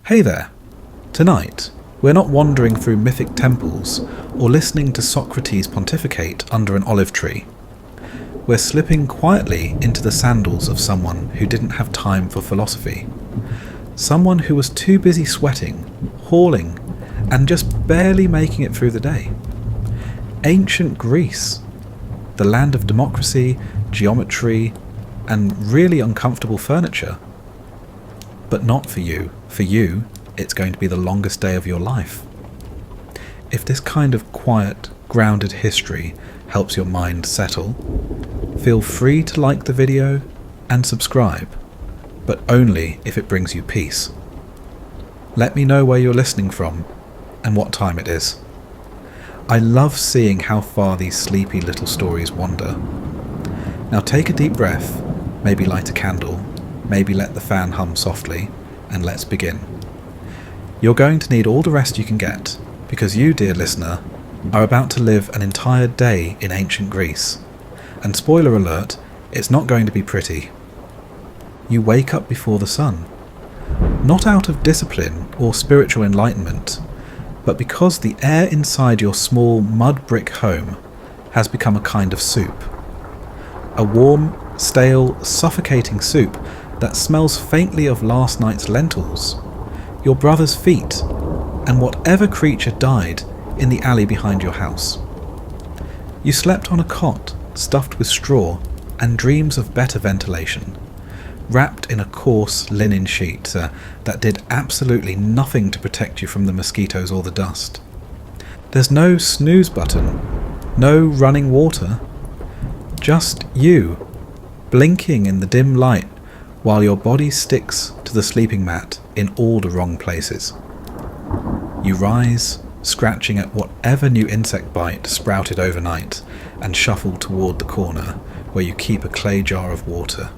Hey there! Tonight, we're not wandering through mythic temples or listening to Socrates pontificate under an olive tree. We're slipping quietly into the sandals of someone who didn't have time for philosophy. Someone who was too busy sweating, hauling, and just barely making it through the day. Ancient Greece, the land of democracy, geometry, and really uncomfortable furniture. But not for you. For you, it's going to be the longest day of your life. If this kind of quiet, grounded history helps your mind settle, feel free to like the video and subscribe, but only if it brings you peace. Let me know where you're listening from and what time it is. I love seeing how far these sleepy little stories wander. Now take a deep breath, maybe light a candle, maybe let the fan hum softly, and let's begin. You're going to need all the rest you can get, because you, dear listener, are about to live an entire day in ancient Greece. And spoiler alert, it's not going to be pretty. You wake up before the sun, not out of discipline or spiritual enlightenment, but because the air inside your small mud brick home has become a kind of soup. A warm, stale, suffocating soup that smells faintly of last night's lentils, your brother's feet, and whatever creature died in the alley behind your house. You slept on a cot stuffed with straw and dreams of better ventilation, wrapped in a coarse linen sheet that did absolutely nothing to protect you from the mosquitoes or the dust. There's no snooze button, no running water, just you, blinking in the dim light while your body sticks to the sleeping mat in all the wrong places. You rise, scratching at whatever new insect bite sprouted overnight, and shuffle toward the corner where you keep a clay jar of water.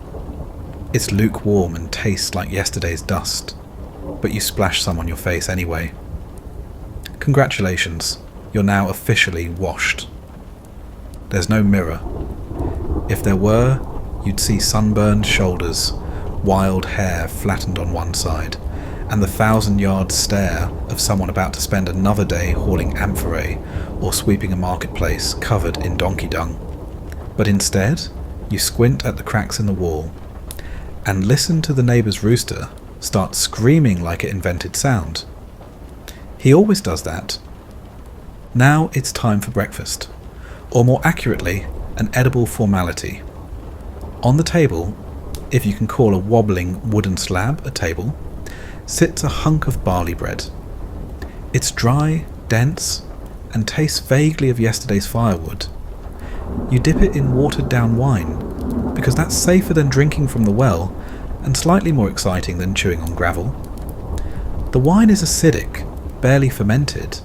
It's lukewarm and tastes like yesterday's dust, but you splash some on your face anyway. Congratulations, you're now officially washed. There's no mirror. If there were, you'd see sunburned shoulders, wild hair flattened on one side, and the 1,000-yard stare of someone about to spend another day hauling amphorae or sweeping a marketplace covered in donkey dung. But instead, you squint at the cracks in the wall and listen to the neighbour's rooster start screaming like it invented sound. He always does that. Now it's time for breakfast, or more accurately, an edible formality. On the table, if you can call a wobbling wooden slab a table, sits a hunk of barley bread. It's dry, dense, and tastes vaguely of yesterday's firewood. You dip it in watered down wine, because that's safer than drinking from the well, and slightly more exciting than chewing on gravel. The wine is acidic, barely fermented,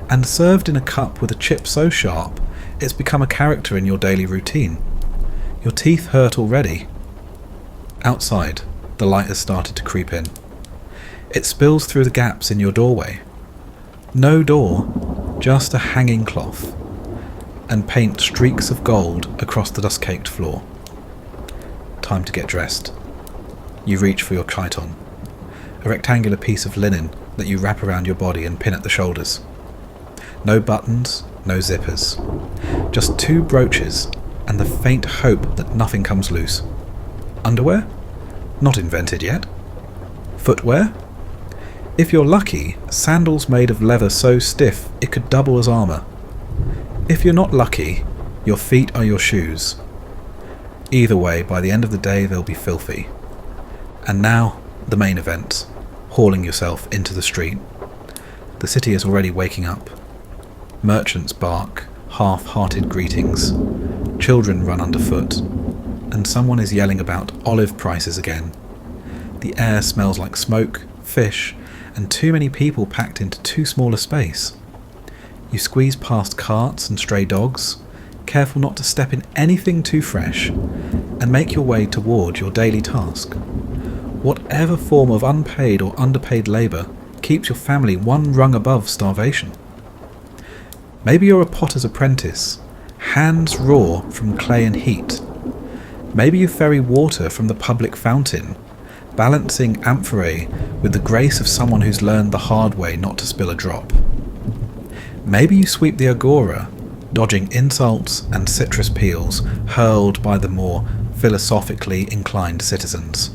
and served in a cup with a chip so sharp it's become a character in your daily routine. Your teeth hurt already. Outside, the light has started to creep in. It spills through the gaps in your doorway. No door, just a hanging cloth, and paint streaks of gold across the dust-caked floor. Time to get dressed. You reach for your chiton, a rectangular piece of linen that you wrap around your body and pin at the shoulders. No buttons, no zippers. Just 2 brooches and the faint hope that nothing comes loose. Underwear? Not invented yet. Footwear? If you're lucky, sandals made of leather so stiff it could double as armour. If you're not lucky, your feet are your shoes. Either way, by the end of the day they'll be filthy. And now, the main event, hauling yourself into the street. The city is already waking up. Merchants bark half-hearted greetings. Children run underfoot. And someone is yelling about olive prices again. The air smells like smoke, fish, and too many people packed into too small a space. You squeeze past carts and stray dogs, careful not to step in anything too fresh, and make your way toward your daily task. Whatever form of unpaid or underpaid labour keeps your family one rung above starvation. Maybe you're a potter's apprentice, hands raw from clay and heat. Maybe you ferry water from the public fountain, balancing amphorae with the grace of someone who's learned the hard way not to spill a drop. Maybe you sweep the agora, dodging insults and citrus peels hurled by the more philosophically inclined citizens.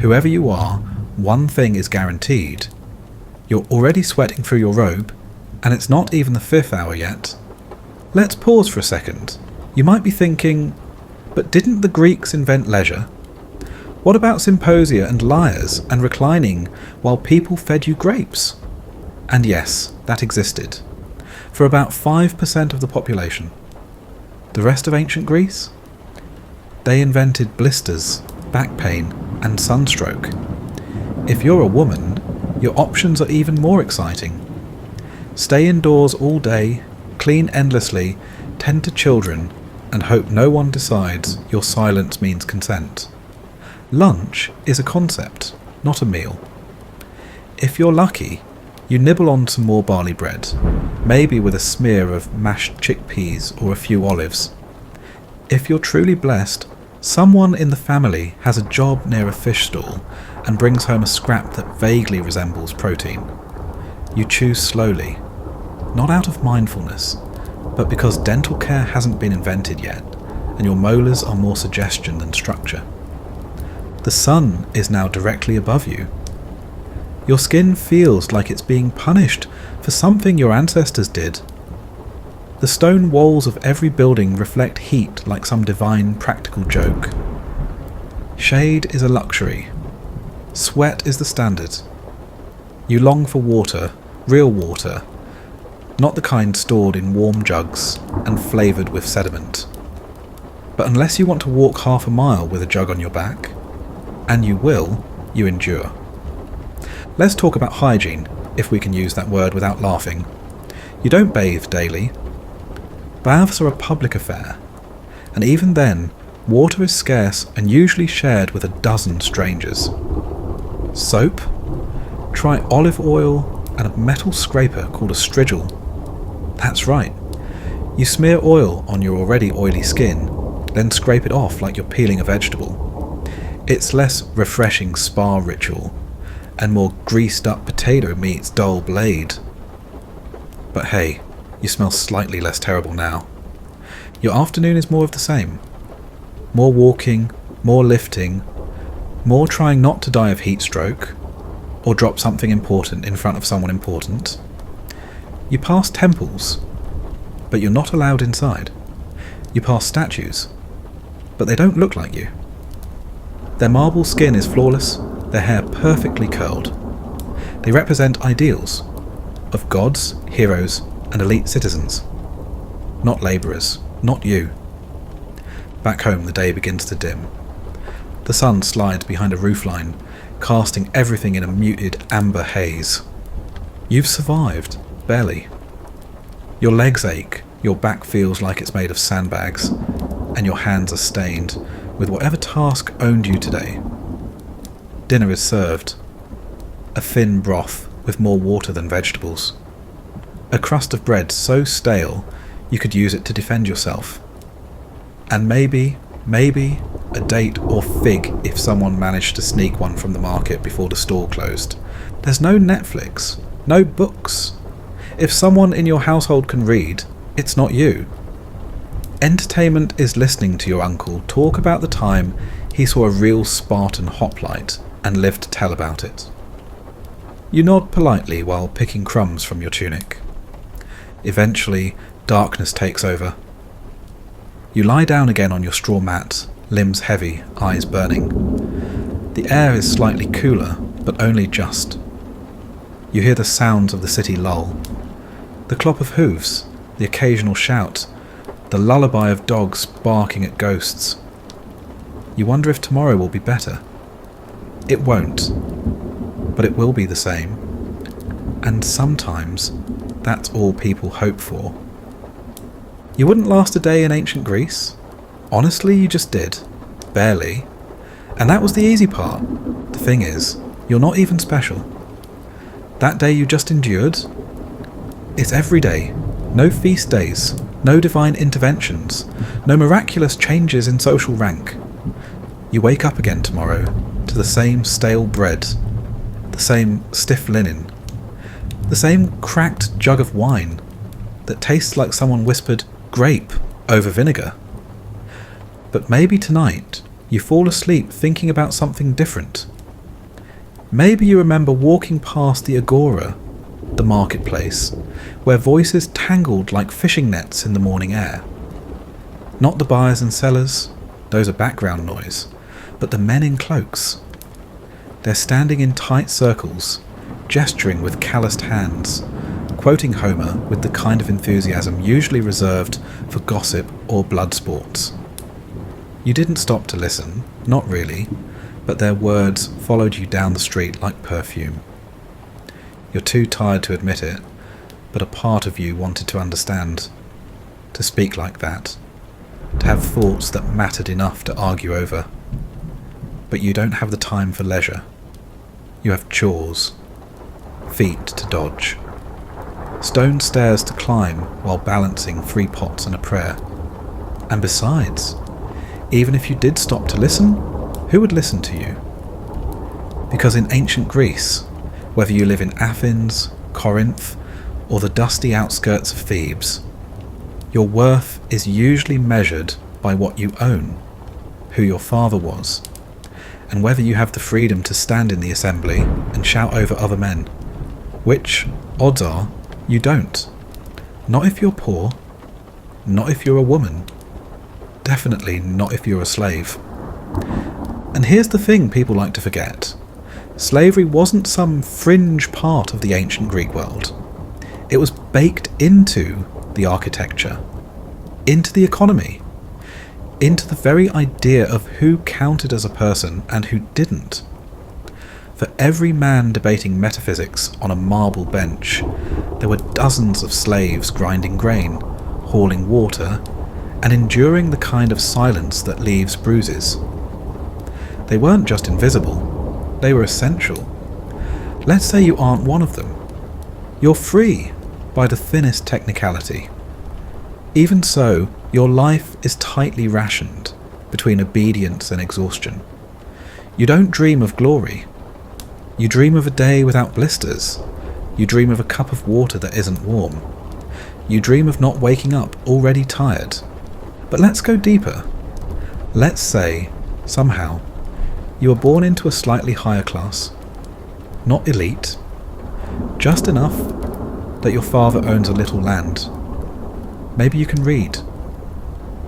Whoever you are, one thing is guaranteed. You're already sweating through your robe, and it's not even the 5th hour yet. Let's pause for a second. You might be thinking, but didn't the Greeks invent leisure? What about symposia and lyres and reclining while people fed you grapes? And yes, that existed. For about 5% of the population. The rest of ancient Greece? They invented blisters, back pain, and sunstroke. If you're a woman, your options are even more exciting. Stay indoors all day, clean endlessly, tend to children, and hope no one decides your silence means consent. Lunch is a concept, not a meal. If you're lucky, you nibble on some more barley bread, maybe with a smear of mashed chickpeas or a few olives. If you're truly blessed, someone in the family has a job near a fish stall and brings home a scrap that vaguely resembles protein. You choose slowly, not out of mindfulness, but because dental care hasn't been invented yet, and your molars are more suggestion than structure. The sun is now directly above you. Your skin feels like it's being punished for something your ancestors did. The stone walls of every building reflect heat like some divine practical joke. Shade is a luxury. Sweat is the standard. You long for water, real water, not the kind stored in warm jugs and flavoured with sediment. But unless you want to walk half a mile with a jug on your back, and you will, you endure. Let's talk about hygiene, if we can use that word without laughing. You don't bathe daily. Baths are a public affair, and even then, water is scarce and usually shared with a dozen strangers. Soap? Try olive oil and a metal scraper called a strigil. That's right. You smear oil on your already oily skin, then scrape it off like you're peeling a vegetable. It's less refreshing spa ritual, and more greased up potato meets dull blade. But hey, you smell slightly less terrible now. Your afternoon is more of the same. More walking, more lifting, more trying not to die of heat stroke, or drop something important in front of someone important. You pass temples, but you're not allowed inside. You pass statues, but they don't look like you. Their marble skin is flawless, their hair perfectly curled. They represent ideals of gods, heroes, and elite citizens. Not labourers, not you. Back home the day begins to dim. The sun slides behind a roofline, casting everything in a muted amber haze. You've survived, barely. Your legs ache, your back feels like it's made of sandbags, and your hands are stained with whatever task owned you today. Dinner is served. A thin broth with more water than vegetables. A crust of bread so stale you could use it to defend yourself. And maybe, a date or fig if someone managed to sneak one from the market before the store closed. There's no Netflix, no books. If someone in your household can read, it's not you. Entertainment is listening to your uncle talk about the time he saw a real Spartan hoplite and lived to tell about it. You nod politely while picking crumbs from your tunic. Eventually, darkness takes over. You lie down again on your straw mat, limbs heavy, eyes burning. The air is slightly cooler, but only just. You hear the sounds of the city lull. The clop of hooves, the occasional shout, the lullaby of dogs barking at ghosts. You wonder if tomorrow will be better. It won't, but it will be the same. And sometimes, that's all people hope for. You wouldn't last a day in ancient Greece. Honestly, you just did. Barely. And that was the easy part. The thing is, you're not even special. That day you just endured, it's every day. No feast days, no divine interventions, no miraculous changes in social rank. You wake up again tomorrow, to the same stale bread, the same stiff linen, the same cracked jug of wine that tastes like someone whispered grape over vinegar. But maybe tonight you fall asleep thinking about something different. Maybe you remember walking past the agora, the marketplace, where voices tangled like fishing nets in the morning air. Not the buyers and sellers, those are background noise, but the men in cloaks. They're standing in tight circles, gesturing with calloused hands, quoting Homer with the kind of enthusiasm usually reserved for gossip or blood sports. You didn't stop to listen, not really, but their words followed you down the street like perfume. You're too tired to admit it, but a part of you wanted to understand, to speak like that, to have thoughts that mattered enough to argue over. But you don't have the time for leisure. You have chores, feet to dodge, stone stairs to climb while balancing 3 pots and a prayer. And besides, even if you did stop to listen, who would listen to you? Because in ancient Greece, whether you live in Athens, Corinth, or the dusty outskirts of Thebes, your worth is usually measured by what you own, who your father was, and whether you have the freedom to stand in the assembly and shout over other men, which, odds are, you don't. Not if you're poor, not if you're a woman, definitely not if you're a slave. And here's the thing people like to forget. Slavery wasn't some fringe part of the ancient Greek world. It was baked into the architecture, into the economy, into the very idea of who counted as a person and who didn't. For every man debating metaphysics on a marble bench, there were dozens of slaves grinding grain, hauling water, and enduring the kind of silence that leaves bruises. They weren't just invisible, they were essential. Let's say you aren't one of them. You're free by the thinnest technicality. Even so, your life is tightly rationed between obedience and exhaustion. You don't dream of glory. You dream of a day without blisters. You dream of a cup of water that isn't warm. You dream of not waking up already tired. But let's go deeper. Let's say, somehow, you were born into a slightly higher class. Not elite. Just enough that your father owns a little land. Maybe you can read.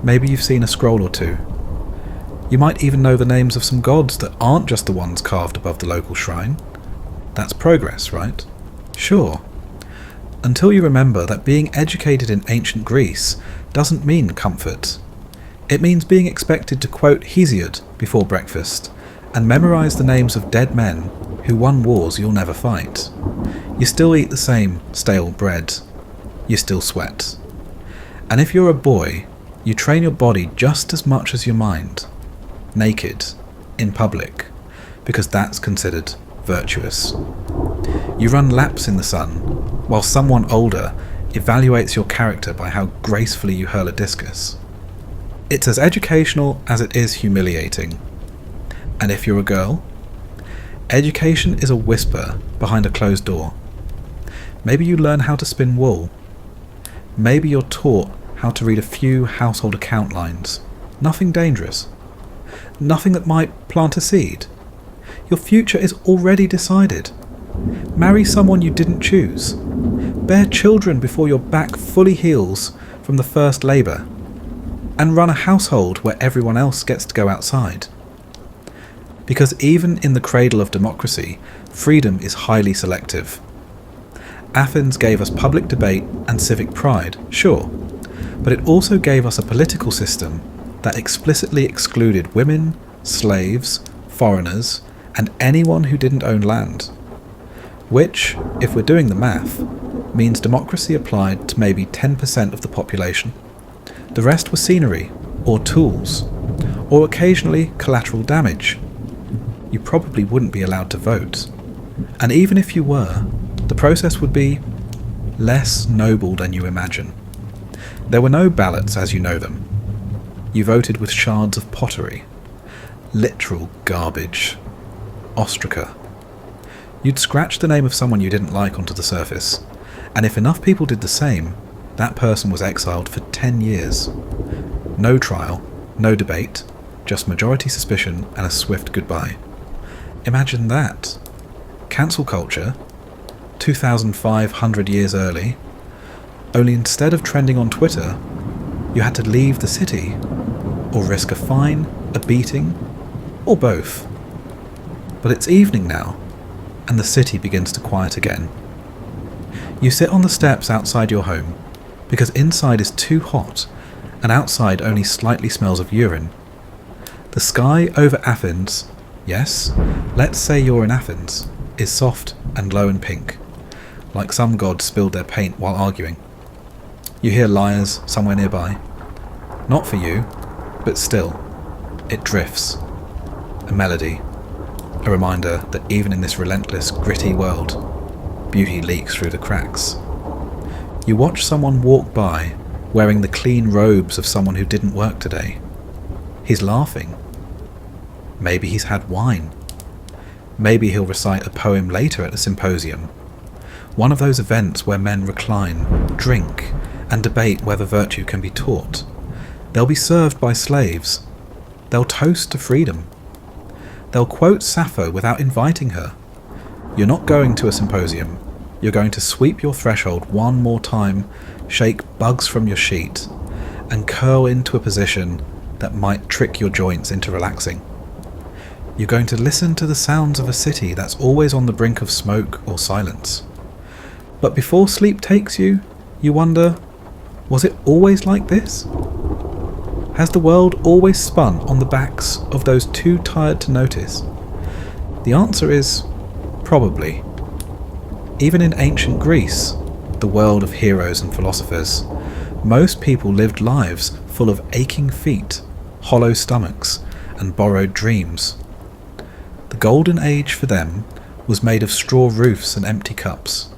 Maybe you've seen a scroll or two. You might even know the names of some gods that aren't just the ones carved above the local shrine. That's progress, right? Sure. Until you remember that being educated in ancient Greece doesn't mean comfort. It means being expected to quote Hesiod before breakfast and memorize the names of dead men who won wars you'll never fight. You still eat the same stale bread. You still sweat. And if you're a boy, you train your body just as much as your mind. Naked, in public, because that's considered virtuous. You run laps in the sun, while someone older evaluates your character by how gracefully you hurl a discus. It's as educational as it is humiliating. And if you're a girl, education is a whisper behind a closed door. Maybe you learn how to spin wool. Maybe you're taught how to read a few household account lines. Nothing dangerous. Nothing that might plant a seed. Your future is already decided. Marry someone you didn't choose. Bear children before your back fully heals from the first labour. And run a household where everyone else gets to go outside. Because even in the cradle of democracy, freedom is highly selective. Athens gave us public debate and civic pride, sure, but it also gave us a political system that explicitly excluded women, slaves, foreigners, and anyone who didn't own land. Which, if we're doing the math, means democracy applied to maybe 10% of the population. The rest were scenery, or tools, or occasionally collateral damage. You probably wouldn't be allowed to vote. And even if you were, the process would be less noble than you imagine. There were no ballots as you know them. You voted with shards of pottery. Literal garbage. ostraca. You'd scratch the name of someone you didn't like onto the surface, and if enough people did the same, that person was exiled for 10 years. No trial, no debate, just majority suspicion and a swift goodbye. Imagine that. Cancel culture, 2,500 years early, only instead of trending on Twitter, you had to leave the city, or risk a fine, a beating, or both. But it's evening now, and the city begins to quiet again. You sit on the steps outside your home, because inside is too hot, and outside only slightly smells of urine. The sky over Athens, yes, let's say you're in Athens, is soft and low and pink, like some god spilled their paint while arguing. You hear lyres somewhere nearby. Not for you, but still, it drifts. A melody, a reminder that even in this relentless, gritty world, beauty leaks through the cracks. You watch someone walk by wearing the clean robes of someone who didn't work today. He's laughing. Maybe he's had wine. Maybe he'll recite a poem later at a symposium. One of those events where men recline, drink, and debate whether virtue can be taught. They'll be served by slaves. They'll toast to freedom. They'll quote Sappho without inviting her. You're not going to a symposium. You're going to sweep your threshold one more time, shake bugs from your sheet, and curl into a position that might trick your joints into relaxing. You're going to listen to the sounds of a city that's always on the brink of smoke or silence. But before sleep takes you, you wonder, was it always like this? Has the world always spun on the backs of those too tired to notice? The answer is, probably. Even in ancient Greece, the world of heroes and philosophers, most people lived lives full of aching feet, hollow stomachs, and borrowed dreams. The golden age for them was made of straw roofs and empty cups.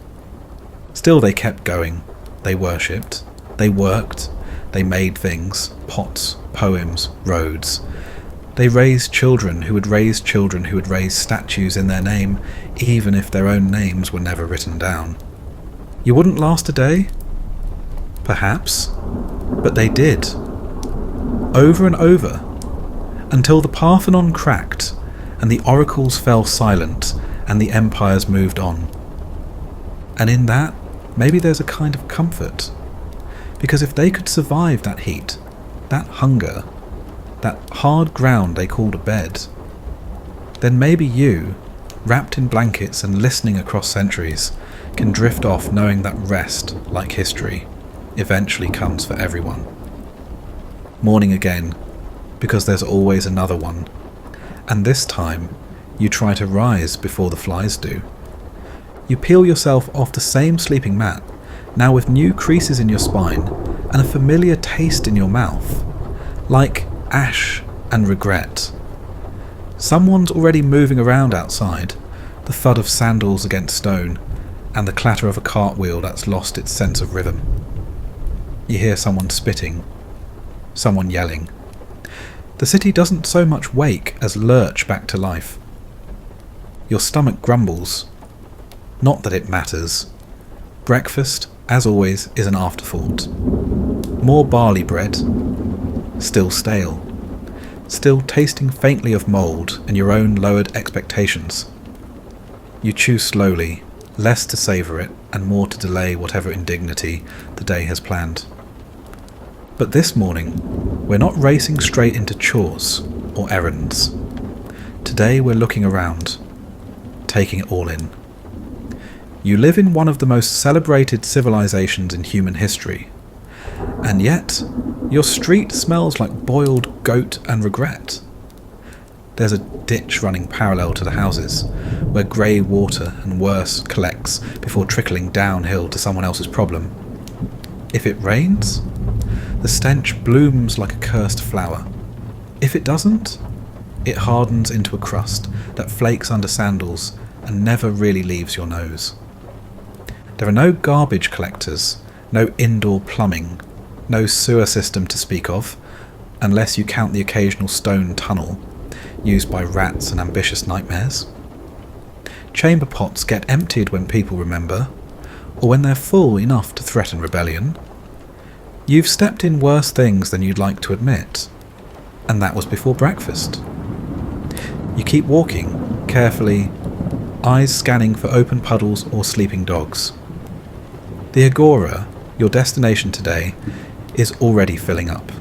Still they kept going. They worshipped. They worked. They made things, pots, poems, roads. They raised children who would raise children who would raise statues in their name, even if their own names were never written down. You wouldn't last a day? Perhaps. But they did. Over and over. Until the Parthenon cracked, and the oracles fell silent, and the empires moved on. And in that, maybe there's a kind of comfort. Because if they could survive that heat, that hunger, that hard ground they called a bed, then maybe you, wrapped in blankets and listening across centuries, can drift off knowing that rest, like history, eventually comes for everyone. Morning again, because there's always another one. And this time, you try to rise before the flies do. You peel yourself off the same sleeping mat, now with new creases in your spine and a familiar taste in your mouth, like ash and regret. Someone's already moving around outside, the thud of sandals against stone, and the clatter of a cartwheel that's lost its sense of rhythm. You hear someone spitting, someone yelling. The city doesn't so much wake as lurch back to life. Your stomach grumbles. Not that it matters. Breakfast, as always, is an afterthought. More barley bread, still stale, still tasting faintly of mould and your own lowered expectations. You chew slowly, less to savour it and more to delay whatever indignity the day has planned. But this morning, we're not racing straight into chores or errands. Today we're looking around, taking it all in. You live in one of the most celebrated civilizations in human history, and yet your street smells like boiled goat and regret. There's a ditch running parallel to the houses, where grey water and worse collects before trickling downhill to someone else's problem. If it rains, the stench blooms like a cursed flower. If it doesn't, it hardens into a crust that flakes under sandals and never really leaves your nose. There are no garbage collectors, no indoor plumbing, no sewer system to speak of, unless you count the occasional stone tunnel used by rats and ambitious nightmares. Chamber pots get emptied when people remember, or when they're full enough to threaten rebellion. You've stepped in worse things than you'd like to admit, and that was before breakfast. You keep walking, carefully, eyes scanning for open puddles or sleeping dogs. The Agora, your destination today, is already filling up.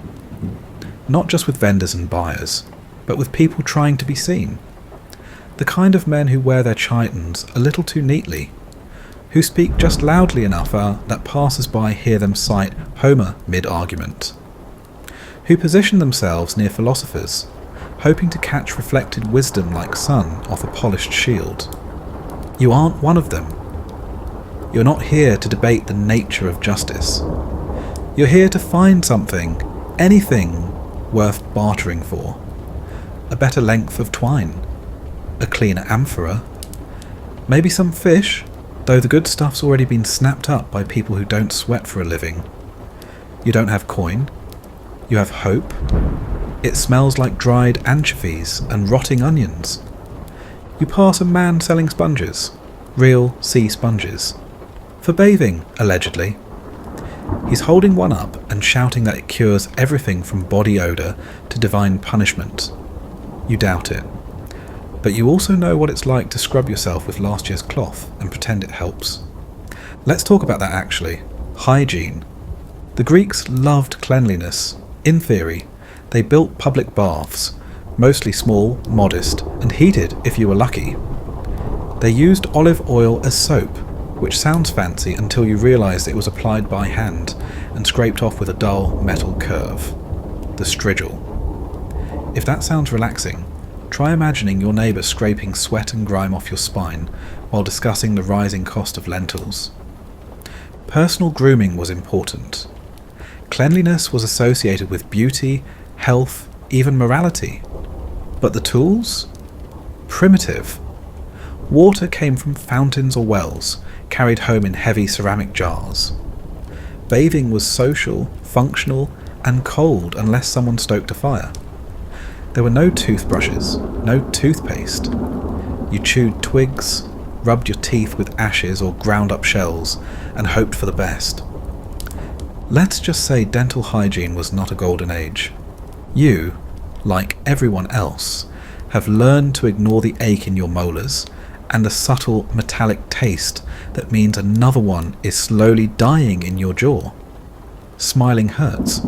Not just with vendors and buyers, but with people trying to be seen. The kind of men who wear their chitons a little too neatly, who speak just loudly enough that passers-by hear them cite Homer mid-argument, who position themselves near philosophers, hoping to catch reflected wisdom like sun off a polished shield. You aren't one of them. You're not here to debate the nature of justice. You're here to find something, anything, worth bartering for. A better length of twine, a cleaner amphora, maybe some fish, though the good stuff's already been snapped up by people who don't sweat for a living. You don't have coin, you have hope. It smells like dried anchovies and rotting onions. You pass a man selling sponges, real sea sponges, for bathing, allegedly. He's holding one up and shouting that it cures everything from body odour to divine punishment. You doubt it. But you also know what it's like to scrub yourself with last year's cloth and pretend it helps. Let's talk about that actually. Hygiene. The Greeks loved cleanliness. In theory, they built public baths, mostly small, modest, and heated if you were lucky. They used olive oil as soap, which sounds fancy until you realise it was applied by hand and scraped off with a dull metal curve. The strigil. If that sounds relaxing, try imagining your neighbour scraping sweat and grime off your spine while discussing the rising cost of lentils. Personal grooming was important. Cleanliness was associated with beauty, health, even morality. But the tools? Primitive. Water came from fountains or wells, carried home in heavy ceramic jars. Bathing was social, functional, and cold unless someone stoked a fire. There were no toothbrushes, no toothpaste. You chewed twigs, rubbed your teeth with ashes or ground up shells, and hoped for the best. Let's just say dental hygiene was not a golden age. You, like everyone else, have learned to ignore the ache in your molars and the subtle metallic taste that means another one is slowly dying in your jaw. Smiling hurts.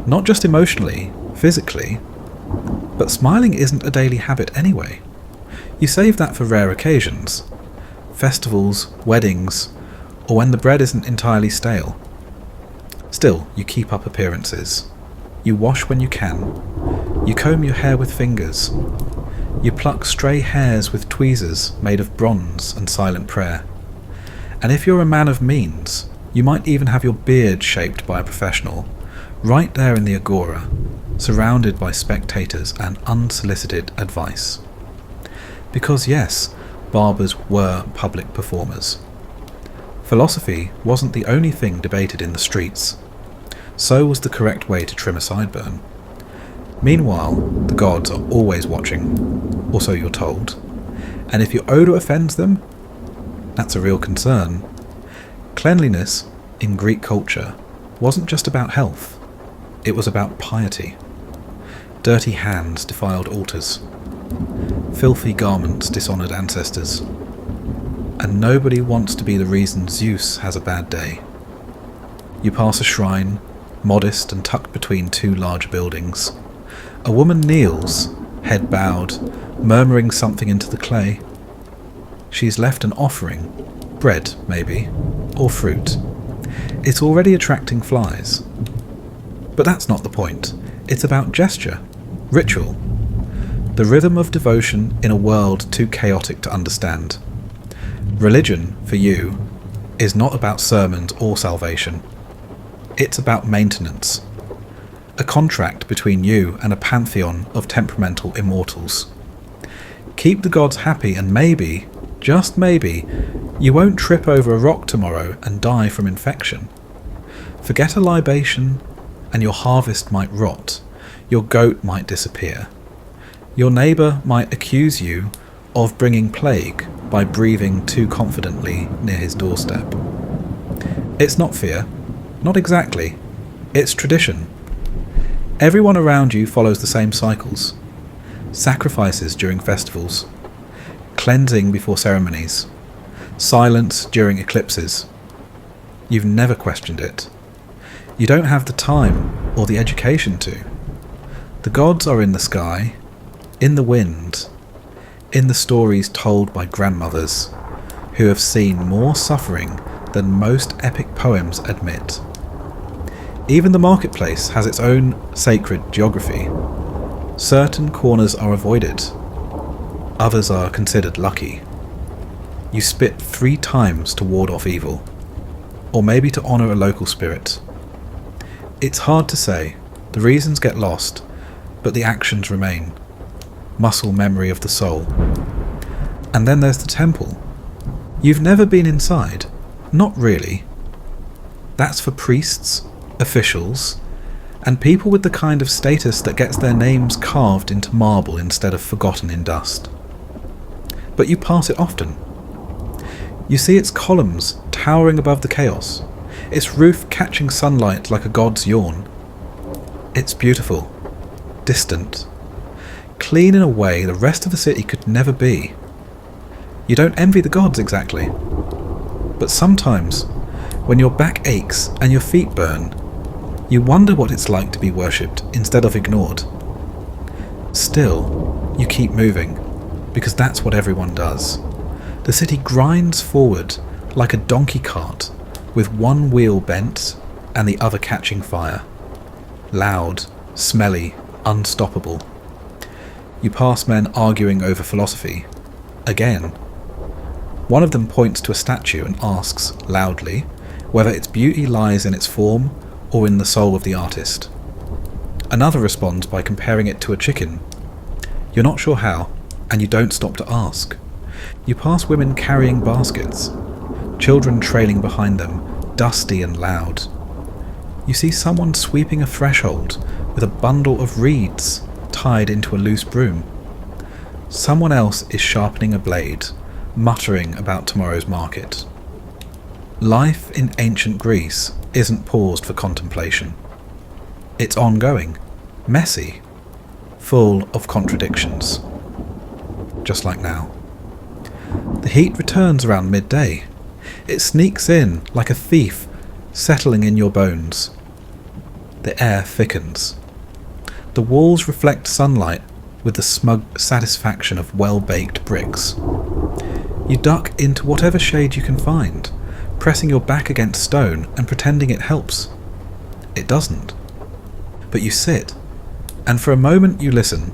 Not just emotionally, physically, but smiling isn't a daily habit anyway. You save that for rare occasions. Festivals, weddings, or when the bread isn't entirely stale. Still, you keep up appearances. You wash when you can. You comb your hair with fingers. You pluck stray hairs with tweezers made of bronze and silent prayer. And if you're a man of means, you might even have your beard shaped by a professional, right there in the Agora, surrounded by spectators and unsolicited advice. Because yes, barbers were public performers. Philosophy wasn't the only thing debated in the streets. So was the correct way to trim a sideburn. Meanwhile, the gods are always watching, or so you're told. And if your odour offends them, that's a real concern. Cleanliness, in Greek culture, wasn't just about health. It was about piety. Dirty hands defiled altars. Filthy garments dishonoured ancestors. And nobody wants to be the reason Zeus has a bad day. You pass a shrine, modest and tucked between two large buildings. A woman kneels, head bowed, murmuring something into the clay. She's left an offering, bread maybe, or fruit. It's already attracting flies. But that's not the point. It's about gesture, ritual, the rhythm of devotion in a world too chaotic to understand. Religion, for you, is not about sermons or salvation. It's about maintenance. A contract between you and a pantheon of temperamental immortals. Keep the gods happy and maybe, just maybe, you won't trip over a rock tomorrow and die from infection. Forget a libation and your harvest might rot, your goat might disappear. Your neighbour might accuse you of bringing plague by breathing too confidently near his doorstep. It's not fear, not exactly, it's tradition. Everyone around you follows the same cycles. Sacrifices during festivals, cleansing before ceremonies, silence during eclipses. You've never questioned it. You don't have the time or the education to. The gods are in the sky, in the wind, in the stories told by grandmothers who have seen more suffering than most epic poems admit. Even the marketplace has its own sacred geography. Certain corners are avoided, others are considered lucky. You spit 3 times to ward off evil, or maybe to honour a local spirit. It's hard to say, the reasons get lost, but the actions remain. Muscle memory of the soul. And then there's the temple. You've never been inside. Not really. That's for priests, officials, and people with the kind of status that gets their names carved into marble instead of forgotten in dust. But you pass it often. You see its columns towering above the chaos, its roof catching sunlight like a god's yawn. It's beautiful, distant, clean in a way the rest of the city could never be. You don't envy the gods exactly. But sometimes, when your back aches and your feet burn, you wonder what it's like to be worshipped instead of ignored. Still, you keep moving, because that's what everyone does. The city grinds forward like a donkey cart, with one wheel bent and the other catching fire. Loud, smelly, unstoppable. You pass men arguing over philosophy. Again. One of them points to a statue and asks, loudly, whether its beauty lies in its form or in the soul of the artist. Another responds by comparing it to a chicken. You're not sure how, and you don't stop to ask. You pass women carrying baskets, children trailing behind them, dusty and loud. You see someone sweeping a threshold with a bundle of reeds tied into a loose broom. Someone else is sharpening a blade, muttering about tomorrow's market. Life in ancient Greece isn't paused for contemplation. It's ongoing, messy, full of contradictions. Just like now. The heat returns around midday. It sneaks in like a thief, settling in your bones. The air thickens. The walls reflect sunlight with the smug satisfaction of well-baked bricks. You duck into whatever shade you can find, pressing your back against stone and pretending it helps. It doesn't. But you sit, and for a moment you listen.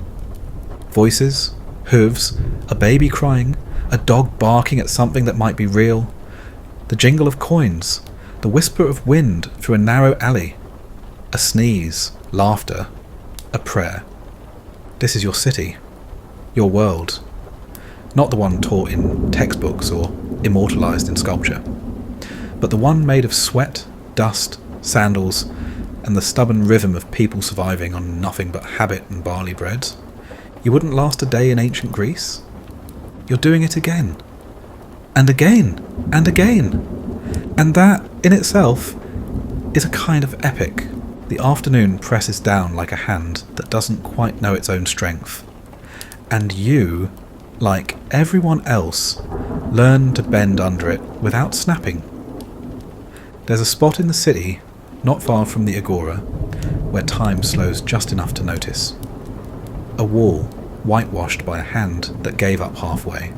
Voices, hooves, a baby crying, a dog barking at something that might be real, the jingle of coins, the whisper of wind through a narrow alley, a sneeze, laughter, a prayer. This is your city, your world, not the one taught in textbooks or immortalized in sculpture, but the one made of sweat, dust, sandals, and the stubborn rhythm of people surviving on nothing but habit and barley bread. You wouldn't last a day in ancient Greece? You're doing it again, and again, and again. And that, in itself, is a kind of epic. The afternoon presses down like a hand that doesn't quite know its own strength. And you, like everyone else, learn to bend under it without snapping. There's a spot in the city, not far from the Agora, where time slows just enough to notice. A wall, whitewashed by a hand that gave up halfway.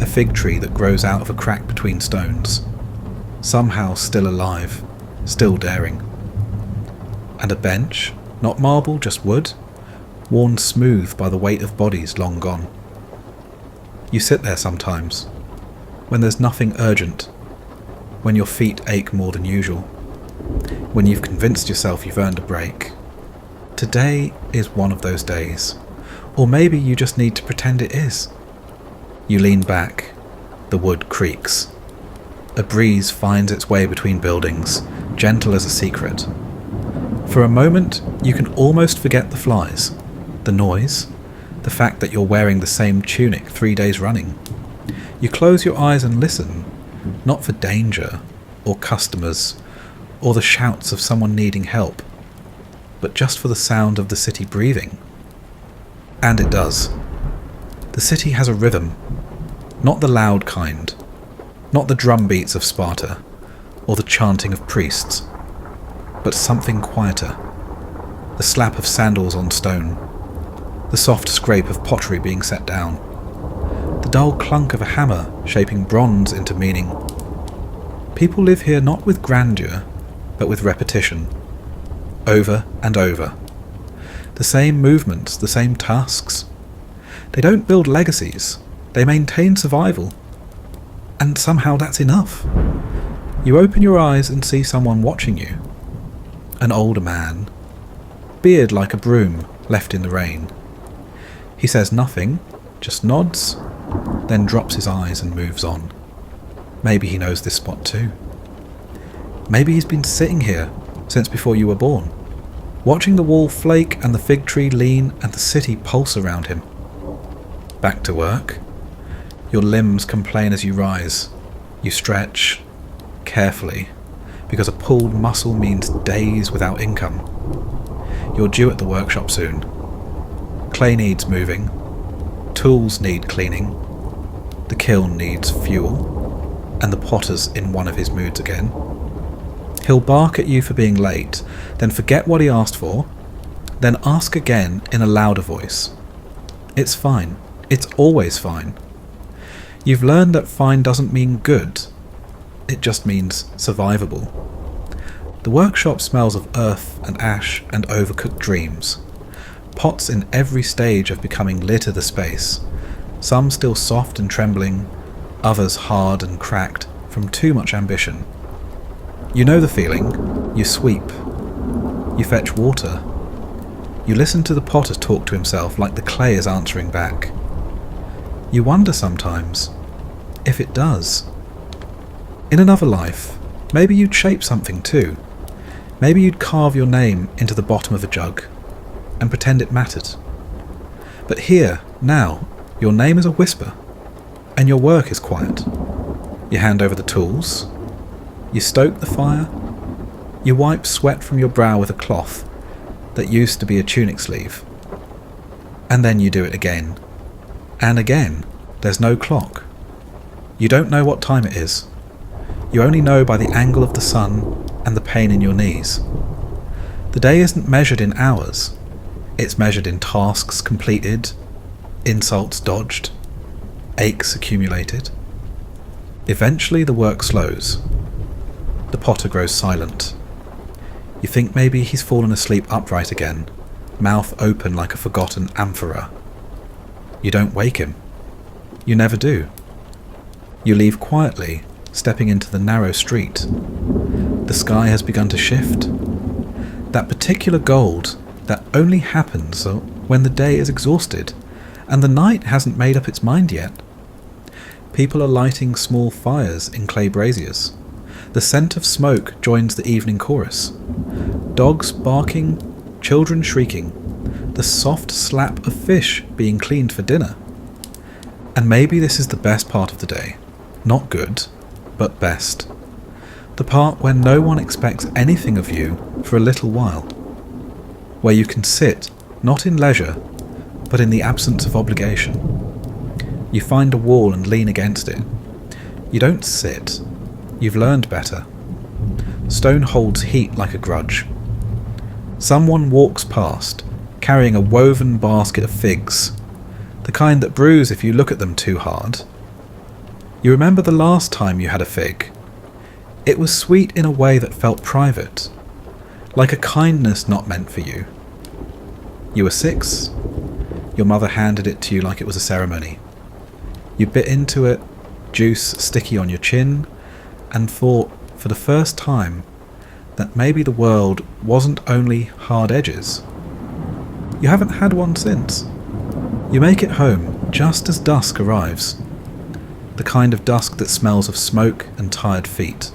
A fig tree that grows out of a crack between stones. Somehow still alive, still daring. And a bench, not marble, just wood, worn smooth by the weight of bodies long gone. You sit there sometimes, when there's nothing urgent, when your feet ache more than usual, when you've convinced yourself you've earned a break. Today is one of those days, or maybe you just need to pretend it is. You lean back, the wood creaks. A breeze finds its way between buildings, gentle as a secret. For a moment, you can almost forget the flies, the noise, The fact that you're wearing the same tunic 3 days running. You close your eyes and listen, not for danger, or customers, or the shouts of someone needing help, but just for the sound of the city breathing. And it does. The city has a rhythm, not the loud kind, not the drum beats of Sparta, or the chanting of priests, but something quieter. The slap of sandals on stone, the soft scrape of pottery being set down, the dull clunk of a hammer shaping bronze into meaning. People live here not with grandeur, but with repetition, over and over. The same movements, the same tasks. They don't build legacies, they maintain survival. And somehow that's enough. You open your eyes and see someone watching you. An older man, beard like a broom left in the rain. He says nothing, just nods, then drops his eyes and moves on. Maybe he knows this spot too. Maybe he's been sitting here since before you were born, watching the wall flake and the fig tree lean and the city pulse around him. Back to work. Your limbs complain as you rise. You stretch, carefully, because a pulled muscle means days without income. You're due at the workshop soon. Clay needs moving. Tools need cleaning. The kiln needs fuel. And the potter's in one of his moods again. He'll bark at you for being late, then forget what he asked for, then ask again in a louder voice. It's fine. It's always fine. You've learned that fine doesn't mean good. It just means survivable. The workshop smells of earth and ash and overcooked dreams. Pots in every stage of becoming litter the space, some still soft and trembling, others hard and cracked from too much ambition. You know the feeling. You sweep. You fetch water. You listen to the potter talk to himself like the clay is answering back. You wonder sometimes if it does. In another life, maybe you'd shape something too. Maybe you'd carve your name into the bottom of a jug and pretend it mattered. But here, now, your name is a whisper, and your work is quiet. You hand over the tools. You stoke the fire. You wipe sweat from your brow with a cloth that used to be a tunic sleeve. And then you do it again. And again. There's no clock. You don't know what time it is. You only know by the angle of the sun and the pain in your knees. The day isn't measured in hours. It's measured in tasks completed, insults dodged, aches accumulated. Eventually the work slows. The potter grows silent. You think maybe he's fallen asleep upright again, mouth open like a forgotten amphora. You don't wake him. You never do. You leave quietly, stepping into the narrow street. The sky has begun to shift. That particular gold that only happens when the day is exhausted and the night hasn't made up its mind yet. People are lighting small fires in clay braziers. The scent of smoke joins the evening chorus. Dogs barking, children shrieking, the soft slap of fish being cleaned for dinner. And maybe this is the best part of the day. Not good, but best. The part where no one expects anything of you for a little while. Where you can sit, not in leisure, but in the absence of obligation. You find a wall and lean against it. You don't sit. You've learned better. Stone holds heat like a grudge. Someone walks past, carrying a woven basket of figs, the kind that bruise if you look at them too hard. You remember the last time you had a fig. It was sweet in a way that felt private, like a kindness not meant for you. You were 6. Your mother handed it to you like it was a ceremony. You bit into it, juice sticky on your chin, and thought, for the first time, that maybe the world wasn't only hard edges. You haven't had one since. You make it home just as dusk arrives. The kind of dusk that smells of smoke and tired feet.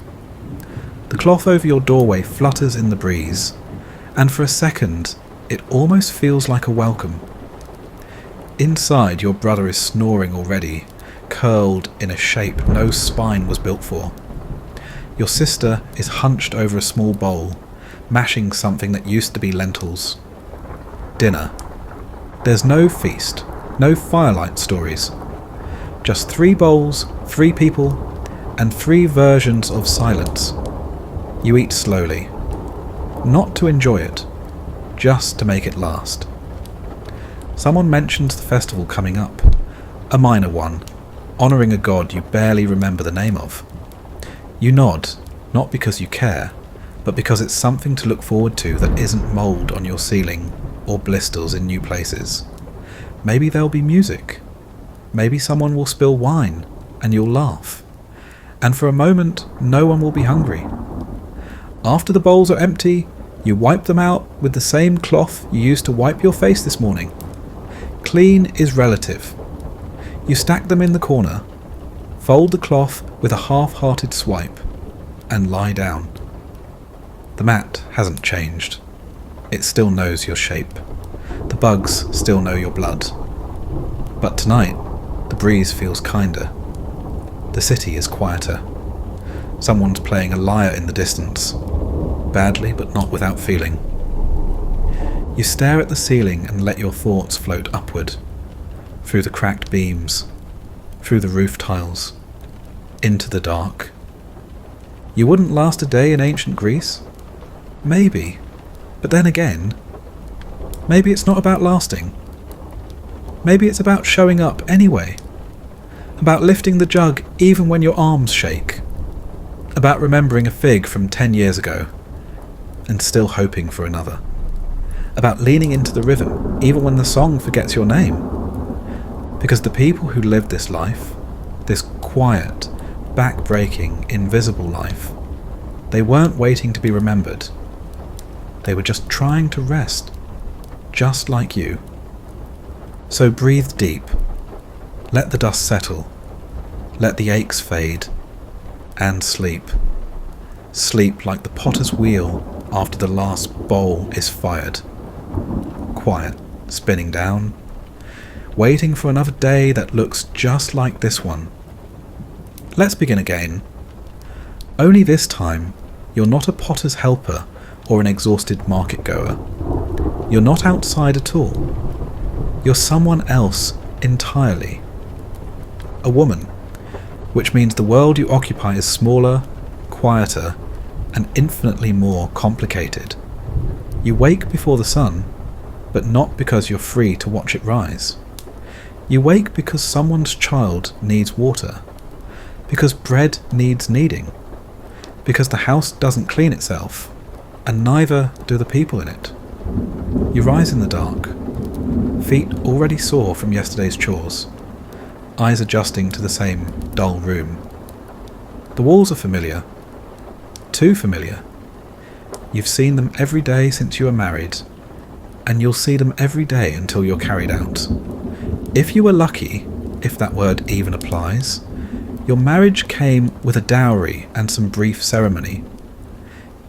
The cloth over your doorway flutters in the breeze, and for a second it almost feels like a welcome. Inside, your brother is snoring already, curled in a shape no spine was built for. Your sister is hunched over a small bowl, mashing something that used to be lentils. Dinner. There's no feast, no firelight stories. Just 3 bowls, 3 people, and 3 versions of silence. You eat slowly. Not to enjoy it, just to make it last. Someone mentions the festival coming up, a minor one, honouring a god you barely remember the name of. You nod, not because you care, but because it's something to look forward to that isn't mould on your ceiling or blisters in new places. Maybe there'll be music. Maybe someone will spill wine and you'll laugh. And for a moment, no one will be hungry. After the bowls are empty, you wipe them out with the same cloth you used to wipe your face this morning. Clean is relative. You stack them in the corner, fold the cloth with a half-hearted swipe, and lie down. The mat hasn't changed. It still knows your shape. The bugs still know your blood. But tonight, the breeze feels kinder. The city is quieter. Someone's playing a lyre in the distance, badly but not without feeling. You stare at the ceiling and let your thoughts float upward, through the cracked beams, through the roof tiles, into the dark. You wouldn't last a day in ancient Greece? Maybe, but then again, maybe it's not about lasting. Maybe it's about showing up anyway, about lifting the jug even when your arms shake, about remembering a fig from 10 years ago and still hoping for another, about leaning into the rhythm even when the song forgets your name. Because the people who lived this life, this quiet, back-breaking, invisible life, they weren't waiting to be remembered. They were just trying to rest, just like you. So breathe deep. Let the dust settle. Let the aches fade. And sleep. Sleep like the potter's wheel after the last bowl is fired. Quiet, spinning down, waiting for another day that looks just like this one. Let's begin again. Only this time, you're not a potter's helper or an exhausted market goer. You're not outside at all. You're someone else entirely. A woman, which means the world you occupy is smaller, quieter, and infinitely more complicated. You wake before the sun, but not because you're free to watch it rise. You wake because someone's child needs water, because bread needs kneading, because the house doesn't clean itself, and neither do the people in it. You rise in the dark, feet already sore from yesterday's chores, eyes adjusting to the same dull room. The walls are familiar, too familiar. You've seen them every day since you were married, and you'll see them every day until you're carried out. If you were lucky, if that word even applies, your marriage came with a dowry and some brief ceremony.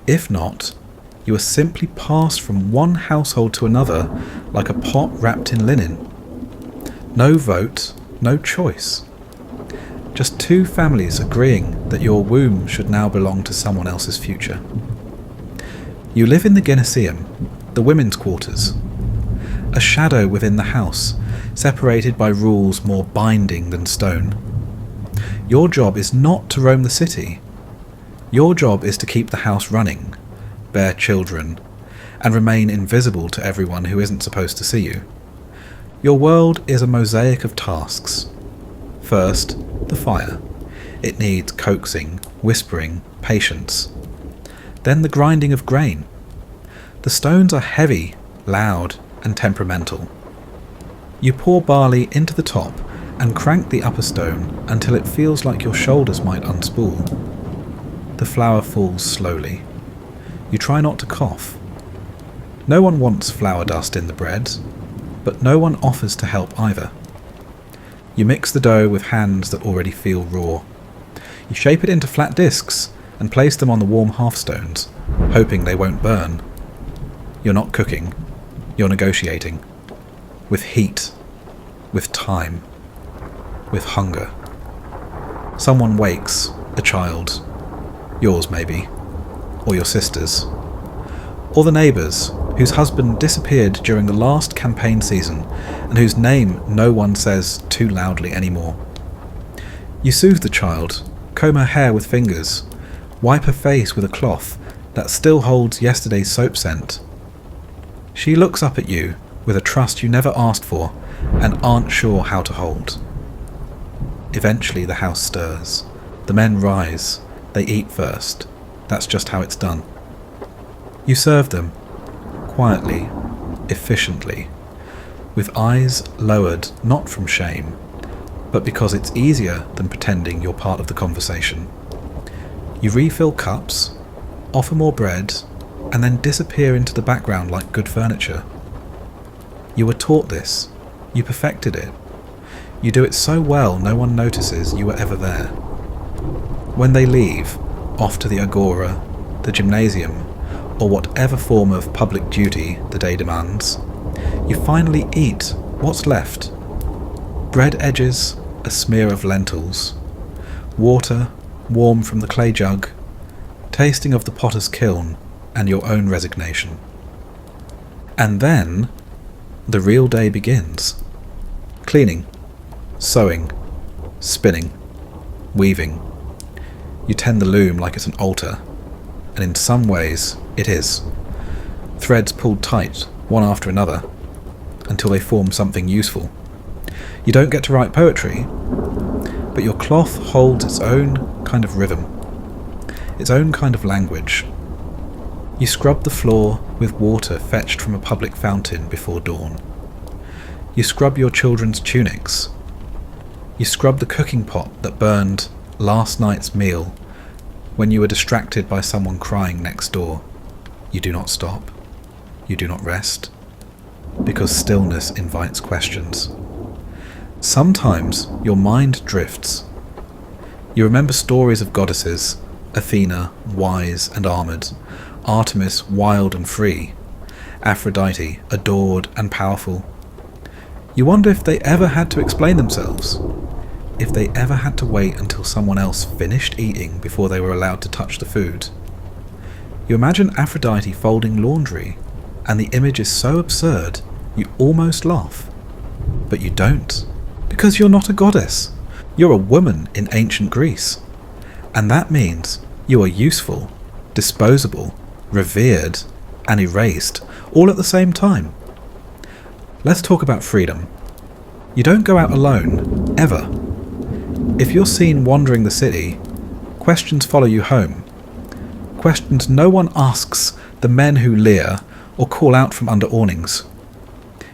If not, you were simply passed from one household to another like a pot wrapped in linen. No vote, no choice. Just 2 families agreeing that your womb should now belong to someone else's future. You live in the Gyneceum, the women's quarters, a shadow within the house, separated by rules more binding than stone. Your job is not to roam the city. Your job is to keep the house running, bear children, and remain invisible to everyone who isn't supposed to see you. Your world is a mosaic of tasks. First, the fire. It needs coaxing, whispering, patience. Then the grinding of grain. The stones are heavy, loud, and temperamental. You pour barley into the top and crank the upper stone until it feels like your shoulders might unspool. The flour falls slowly. You try not to cough. No one wants flour dust in the bread, but no one offers to help either. You mix the dough with hands that already feel raw. You shape it into flat discs and place them on the warm hearthstones, hoping they won't burn. You're not cooking, you're negotiating. With heat. with time, with hunger. Someone wakes, a child, yours maybe, or your sister's, or the neighbour's whose husband disappeared during the last campaign season and whose name no one says too loudly anymore. You soothe the child, comb her hair with fingers, wipe her face with a cloth that still holds yesterday's soap scent. She looks up at you with a trust you never asked for and aren't sure how to hold. Eventually the house stirs. The men rise. They eat first. That's just how it's done. You serve them, quietly, efficiently, with eyes lowered not from shame, but because it's easier than pretending you're part of the conversation. You refill cups, offer more bread, and then disappear into the background like good furniture. You were taught this. You perfected it. You do it so well no one notices you were ever there. When they leave, off to the agora, the gymnasium, or whatever form of public duty the day demands, you finally eat what's left. Bread edges, a smear of lentils, water warm from the clay jug, tasting of the potter's kiln and your own resignation. And then the real day begins. Cleaning, sewing, spinning, weaving. You tend the loom like it's an altar, and in some ways it is. Threads pulled tight, one after another, until they form something useful. You don't get to write poetry, but your cloth holds its own kind of rhythm, its own kind of language. You scrub the floor with water fetched from a public fountain before dawn. You scrub your children's tunics. You scrub the cooking pot that burned last night's meal when you were distracted by someone crying next door. You do not stop. You do not rest, because stillness invites questions. Sometimes your mind drifts. You remember stories of goddesses, Athena, wise and armoured, Artemis, wild and free, Aphrodite, adored and powerful. You wonder if they ever had to explain themselves, if they ever had to wait until someone else finished eating before they were allowed to touch the food. You imagine Aphrodite folding laundry, and the image is so absurd you almost laugh. But you don't, because you're not a goddess. You're a woman in ancient Greece. And that means you are useful, disposable, revered, and erased, all at the same time. Let's talk about freedom. You don't go out alone, ever. If you're seen wandering the city, questions follow you home. Questions no one asks the men who leer or call out from under awnings.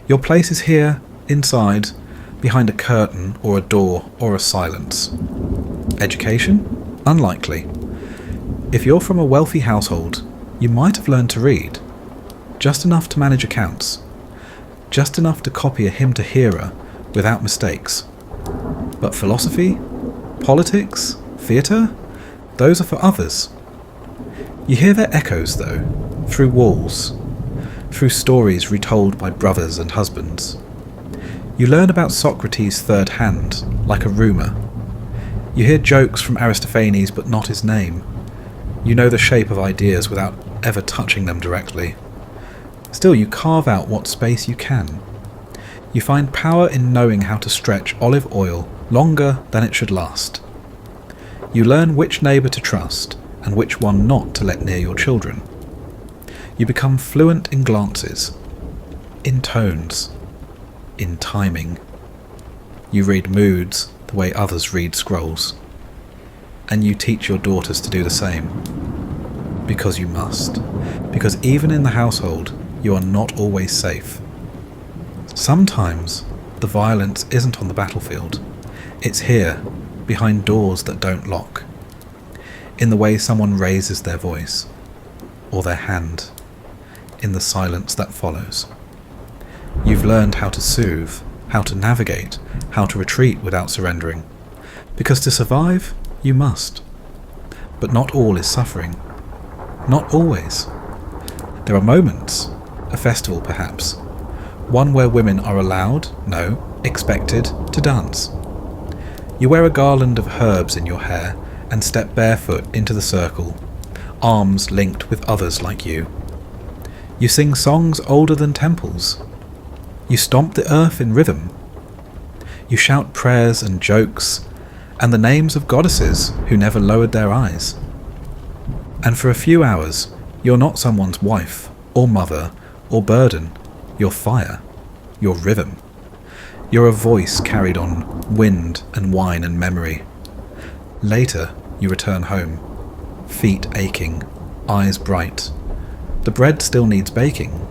Your place is here, inside, behind a curtain or a door or a silence. Education? Unlikely. If you're from a wealthy household, you might have learned to read. Just enough to manage accounts. Just enough to copy a hymn to Hera without mistakes. But philosophy? Politics? Theatre? Those are for others. You hear their echoes, though, through walls, through stories retold by brothers and husbands. You learn about Socrates third hand, like a rumour. You hear jokes from Aristophanes, but not his name. You know the shape of ideas without ever touching them directly. Still, you carve out what space you can. You find power in knowing how to stretch olive oil longer than it should last. You learn which neighbour to trust and which one not to let near your children. You become fluent in glances, in tones, in timing. You read moods the way others read scrolls. And you teach your daughters to do the same. Because you must. Because even in the household, you are not always safe. Sometimes the violence isn't on the battlefield. It's here, behind doors that don't lock. In the way someone raises their voice, or their hand, in the silence that follows. You've learned how to soothe, how to navigate, how to retreat without surrendering. Because to survive, you must. But not all is suffering. Not always. There are moments, a festival perhaps, one where women are allowed, no, expected to dance. You wear a garland of herbs in your hair and step barefoot into the circle, arms linked with others like you. You sing songs older than temples. You stomp the earth in rhythm. You shout prayers and jokes and the names of goddesses who never lowered their eyes. And for a few hours, you're not someone's wife or mother or burden. You're fire. You're rhythm. You're a voice carried on wind and wine and memory. Later, you return home, feet aching, eyes bright. The bread still needs baking.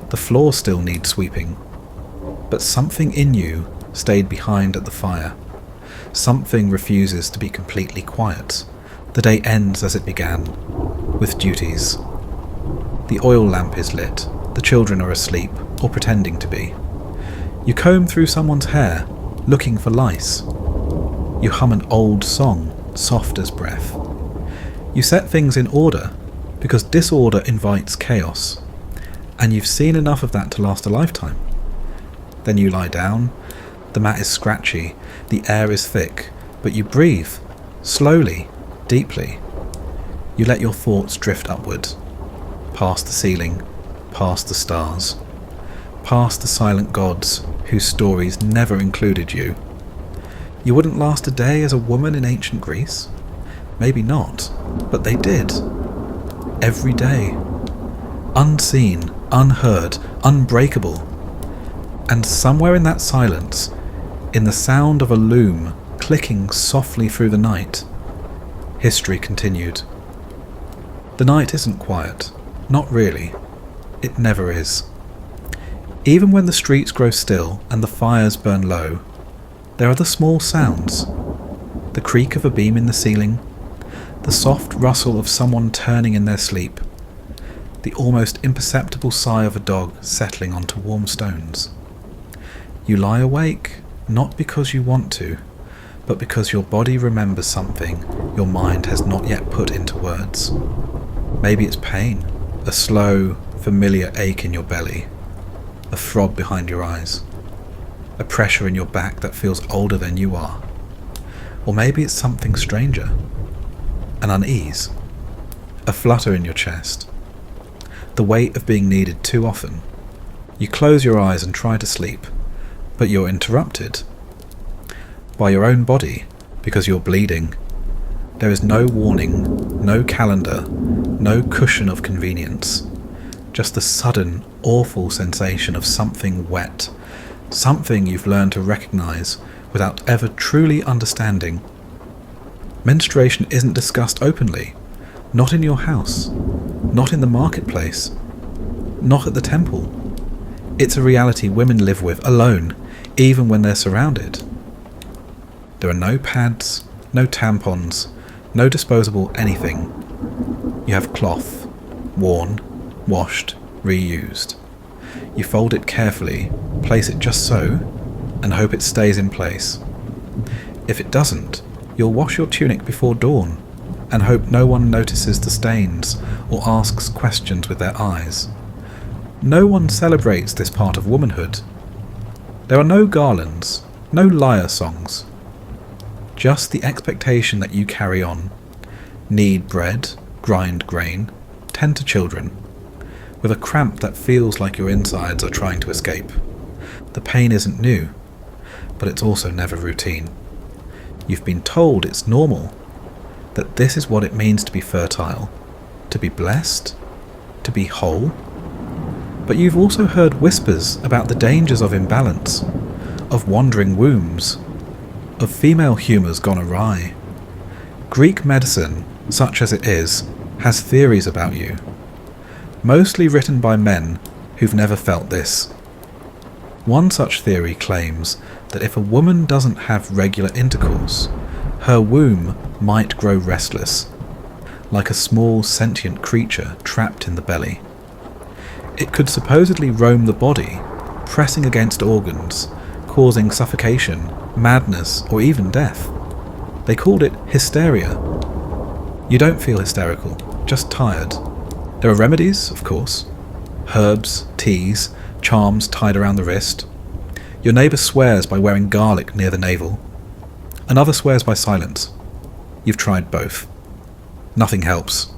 The floor still needs sweeping. But something in you stayed behind at the fire. Something refuses to be completely quiet. The day ends as it began, with duties. The oil lamp is lit. The children are asleep, or pretending to be. You comb through someone's hair, looking for lice. You hum an old song, soft as breath. You set things in order, because disorder invites chaos, and you've seen enough of that to last a lifetime. Then you lie down. The mat is scratchy, the air is thick, but you breathe, slowly, deeply. You let your thoughts drift upward, past the ceiling, past the stars, past the silent gods whose stories never included you. You wouldn't last a day as a woman in ancient Greece? Maybe not, but they did. Every day. Unseen, unheard, unbreakable. And somewhere in that silence, in the sound of a loom clicking softly through the night, history continued. The night isn't quiet. Not really. It never is. Even when the streets grow still and the fires burn low, there are the small sounds. The creak of a beam in the ceiling, the soft rustle of someone turning in their sleep, the almost imperceptible sigh of a dog settling onto warm stones. You lie awake, not because you want to, but because your body remembers something your mind has not yet put into words. Maybe it's pain, a slow, familiar ache in your belly, a throb behind your eyes, a pressure in your back that feels older than you are. Or maybe it's something stranger, an unease, a flutter in your chest, the weight of being needed too often. You close your eyes and try to sleep, but you're interrupted by your own body because you're bleeding. There is no warning, no calendar, no cushion of convenience, just the sudden, awful sensation of something wet, something you've learned to recognize without ever truly understanding. Menstruation isn't discussed openly, not in your house, not in the marketplace, not at the temple. It's a reality women live with alone, even when they're surrounded. There are no pads, no tampons, no disposable anything. You have cloth, worn, washed, reused. You fold it carefully, place it just so, and hope it stays in place. If it doesn't, you'll wash your tunic before dawn, and hope no one notices the stains or asks questions with their eyes. No one celebrates this part of womanhood. There are no garlands, no lyre songs. Just the expectation that you carry on. Knead bread, grind grain, tend to children, with a cramp that feels like your insides are trying to escape. The pain isn't new, but it's also never routine. You've been told it's normal, that this is what it means to be fertile, to be blessed, to be whole. But you've also heard whispers about the dangers of imbalance, of wandering wombs, of female humours gone awry. Greek medicine, such as it is, has theories about you, mostly written by men who've never felt this. One such theory claims that if a woman doesn't have regular intercourse, her womb might grow restless, like a small sentient creature trapped in the belly. It could supposedly roam the body, pressing against organs, causing suffocation, madness, or even death. They called it hysteria. You don't feel hysterical, just tired. There are remedies, of course. Herbs, teas, charms tied around the wrist. Your neighbour swears by wearing garlic near the navel. Another swears by silence. You've tried both. Nothing helps.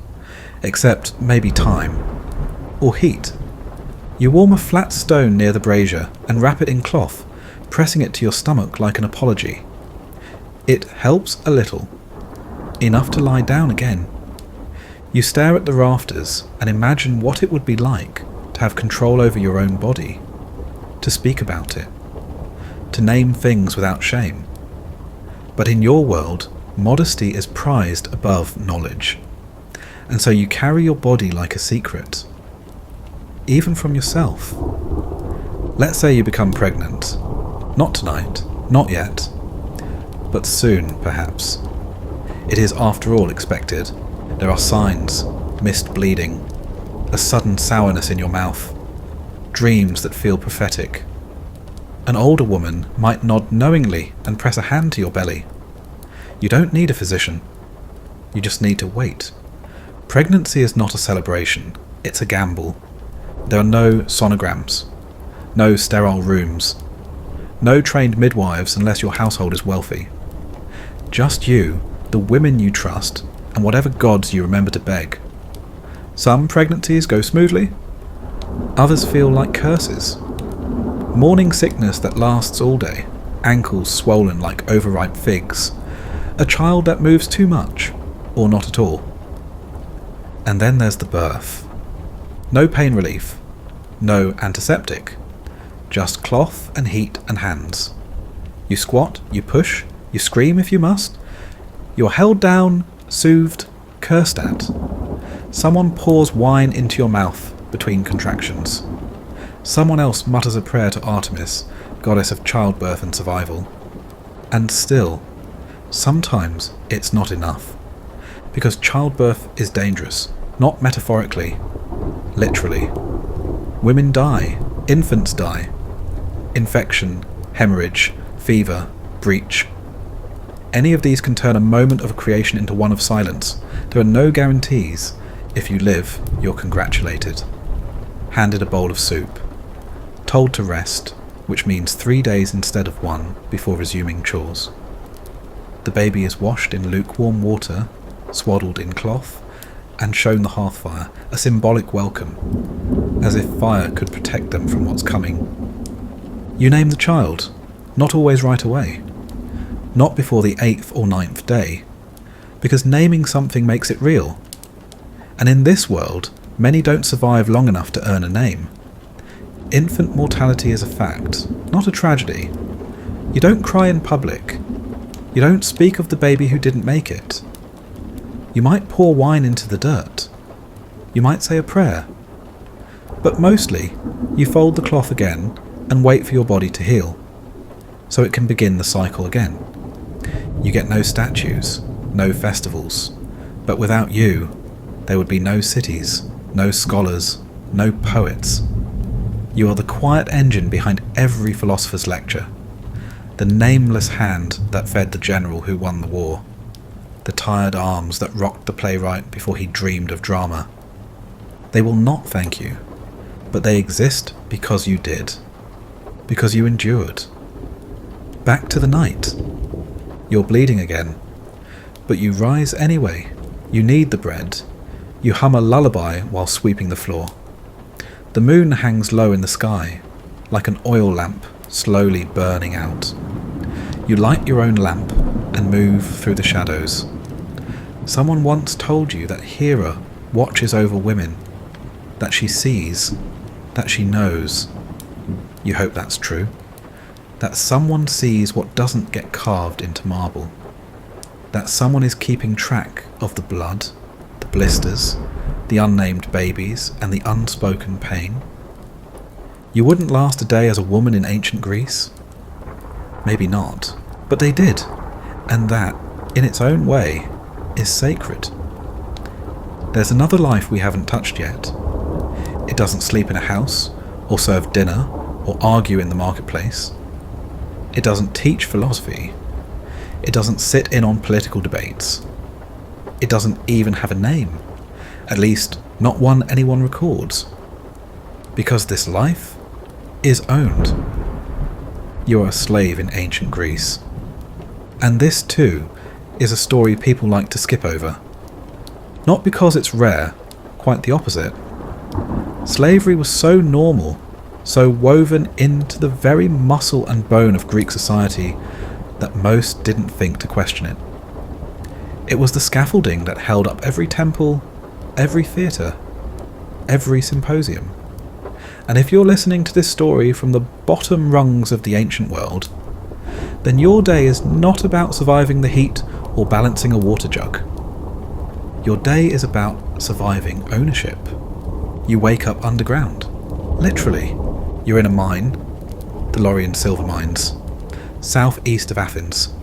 Except maybe time. Or heat. You warm a flat stone near the brazier and wrap it in cloth, pressing it to your stomach like an apology. It helps a little. Enough to lie down again. You stare at the rafters and imagine what it would be like to have control over your own body, to speak about it, to name things without shame. But in your world, modesty is prized above knowledge, and so you carry your body like a secret, even from yourself. Let's say you become pregnant. Not tonight, not yet, but soon, perhaps. It is after all expected. There are signs, missed bleeding, a sudden sourness in your mouth, dreams that feel prophetic. An older woman might nod knowingly and press a hand to your belly. You don't need a physician. You just need to wait. Pregnancy is not a celebration, it's a gamble. There are no sonograms, no sterile rooms, no trained midwives unless your household is wealthy. Just you, the women you trust, and whatever gods you remember to beg. Some pregnancies go smoothly, others feel like curses. Morning sickness that lasts all day, ankles swollen like overripe figs, a child that moves too much, or not at all. And then there's the birth. No pain relief, no antiseptic, just cloth and heat and hands. You squat, you push, you scream if you must. You're held down, soothed, cursed at. Someone pours wine into your mouth between contractions. Someone else mutters a prayer to Artemis, goddess of childbirth and survival. And still, sometimes it's not enough. Because childbirth is dangerous, not metaphorically, literally. Women die, infants die. Infection, hemorrhage, fever, breach. Any of these can turn a moment of creation into one of silence. There are no guarantees. If you live, you're congratulated. Handed a bowl of soup. Told to rest, which means 3 days instead of 1 before resuming chores. The baby is washed in lukewarm water, swaddled in cloth, and shown the hearth fire, a symbolic welcome, as if fire could protect them from what's coming. You name the child, not always right away. Not before the 8th or 9th day, because naming something makes it real. And in this world, many don't survive long enough to earn a name. Infant mortality is a fact, not a tragedy. You don't cry in public. You don't speak of the baby who didn't make it. You might pour wine into the dirt. You might say a prayer. But mostly, you fold the cloth again and wait for your body to heal, so it can begin the cycle again. You get no statues, no festivals, but without you, there would be no cities, no scholars, no poets. You are the quiet engine behind every philosopher's lecture, the nameless hand that fed the general who won the war, the tired arms that rocked the playwright before he dreamed of drama. They will not thank you, but they exist because you did, because you endured. Back to the night. You're bleeding again, but you rise anyway. You need the bread. You hum a lullaby while sweeping the floor. The moon hangs low in the sky, like an oil lamp slowly burning out. You light your own lamp and move through the shadows. Someone once told you that Hera watches over women, that she sees, that she knows. You hope that's true. That someone sees what doesn't get carved into marble. That someone is keeping track of the blood, the blisters, the unnamed babies, and the unspoken pain. You wouldn't last a day as a woman in ancient Greece. Maybe not, but they did, and that, in its own way, is sacred. There's another life we haven't touched yet. It doesn't sleep in a house, or serve dinner, or argue in the marketplace. It doesn't teach philosophy. It doesn't sit in on political debates. It doesn't even have a name, at least not one anyone records. Because this life is owned. You are a slave in ancient Greece. And this too is a story people like to skip over. Not because it's rare, quite the opposite. Slavery was so normal, so woven into the very muscle and bone of Greek society that most didn't think to question it. It was the scaffolding that held up every temple, every theatre, every symposium. And if you're listening to this story from the bottom rungs of the ancient world, then your day is not about surviving the heat or balancing a water jug. Your day is about surviving ownership. You wake up underground. Literally. You're in a mine, the Lorient Silver Mines, southeast of Athens.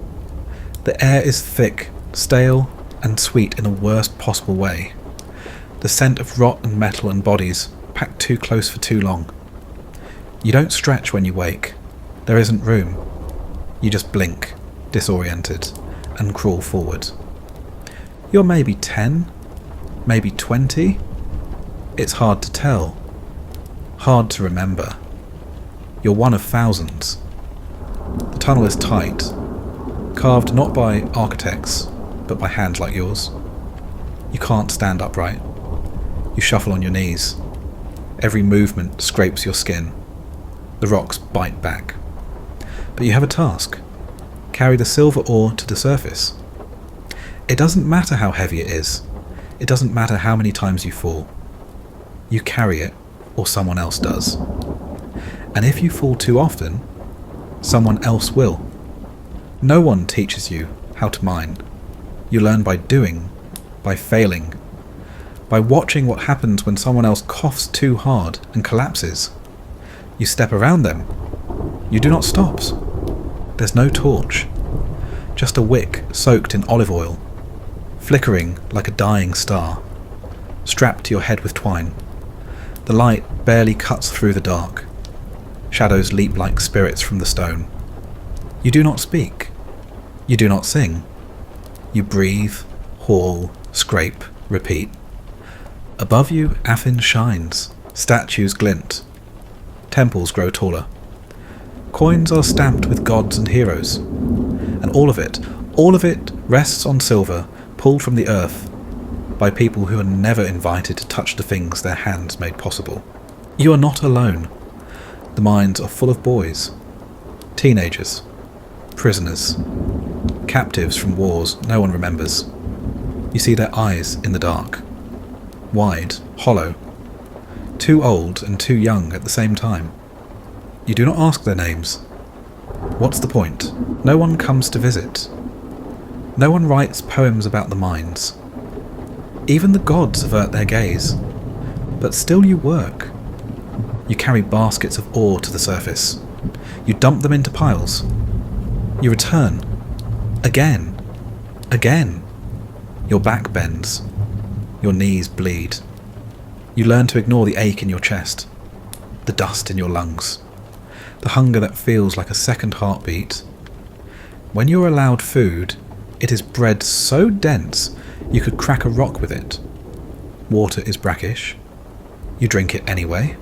The air is thick, stale, and sweet in the worst possible way. The scent of rot and metal and bodies packed too close for too long. You don't stretch when you wake. There isn't room. You just blink, disoriented, and crawl forward. You're maybe 10, maybe 20. It's hard to tell. Hard to remember. You're one of thousands. The tunnel is tight, carved not by architects, but by hands like yours. You can't stand upright. You shuffle on your knees. Every movement scrapes your skin. The rocks bite back. But you have a task. Carry the silver ore to the surface. It doesn't matter how heavy it is. It doesn't matter how many times you fall. You carry it, or someone else does. And if you fall too often, someone else will. No one teaches you how to mine. You learn by doing, by failing, by watching what happens when someone else coughs too hard and collapses. You step around them. You do not stop. There's no torch. Just a wick soaked in olive oil, flickering like a dying star, strapped to your head with twine. The light barely cuts through the dark. Shadows leap like spirits from the stone. You do not speak. You do not sing. You breathe, haul, scrape, repeat. Above you, Athens shines. Statues glint. Temples grow taller. Coins are stamped with gods and heroes. And all of it rests on silver pulled from the earth by people who are never invited to touch the things their hands made possible. You are not alone. The mines are full of boys, teenagers, prisoners, captives from wars no one remembers. You see their eyes in the dark, wide, hollow, too old and too young at the same time. You do not ask their names. What's the point? No one comes to visit. No one writes poems about the mines. Even the gods avert their gaze. But still you work. You carry baskets of ore to the surface. You dump them into piles. You return. Again. Again. Your back bends. Your knees bleed. You learn to ignore the ache in your chest, the dust in your lungs, the hunger that feels like a second heartbeat. When you're allowed food, it is bread so dense you could crack a rock with it. Water is brackish. You drink it anyway.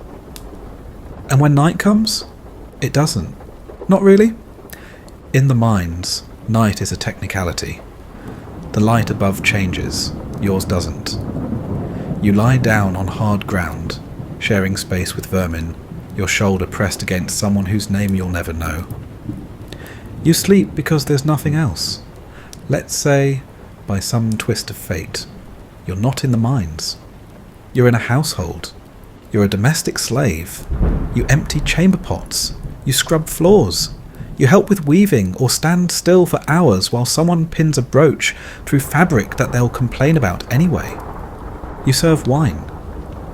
And when night comes, it doesn't. Not really. In the mines, night is a technicality. The light above changes, yours doesn't. You lie down on hard ground, sharing space with vermin, your shoulder pressed against someone whose name you'll never know. You sleep because there's nothing else. Let's say, by some twist of fate, you're not in the mines. You're in a household. You're a domestic slave. You empty chamber pots. You scrub floors. You help with weaving or stand still for hours while someone pins a brooch through fabric that they'll complain about anyway. You serve wine.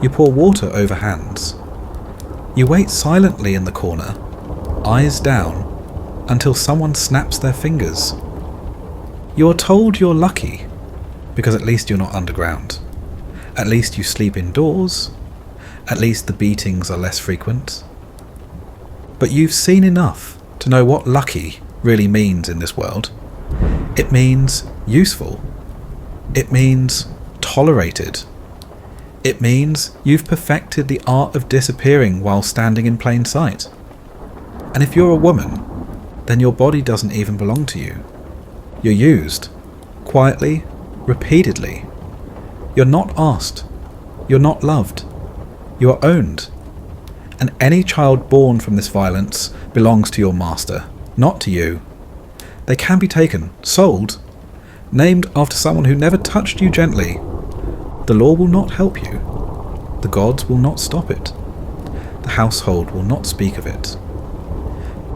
You pour water over hands. You wait silently in the corner, eyes down, until someone snaps their fingers. You're told you're lucky, because at least you're not underground. At least you sleep indoors. At least the beatings are less frequent. But you've seen enough to know what lucky really means in this world. It means useful. It means tolerated. It means you've perfected the art of disappearing while standing in plain sight. And if you're a woman, then your body doesn't even belong to you. You're used, quietly, repeatedly. You're not asked. You're not loved. You are owned. And any child born from this violence belongs to your master, not to you. They can be taken, sold, named after someone who never touched you gently. The law will not help you. The gods will not stop it. The household will not speak of it.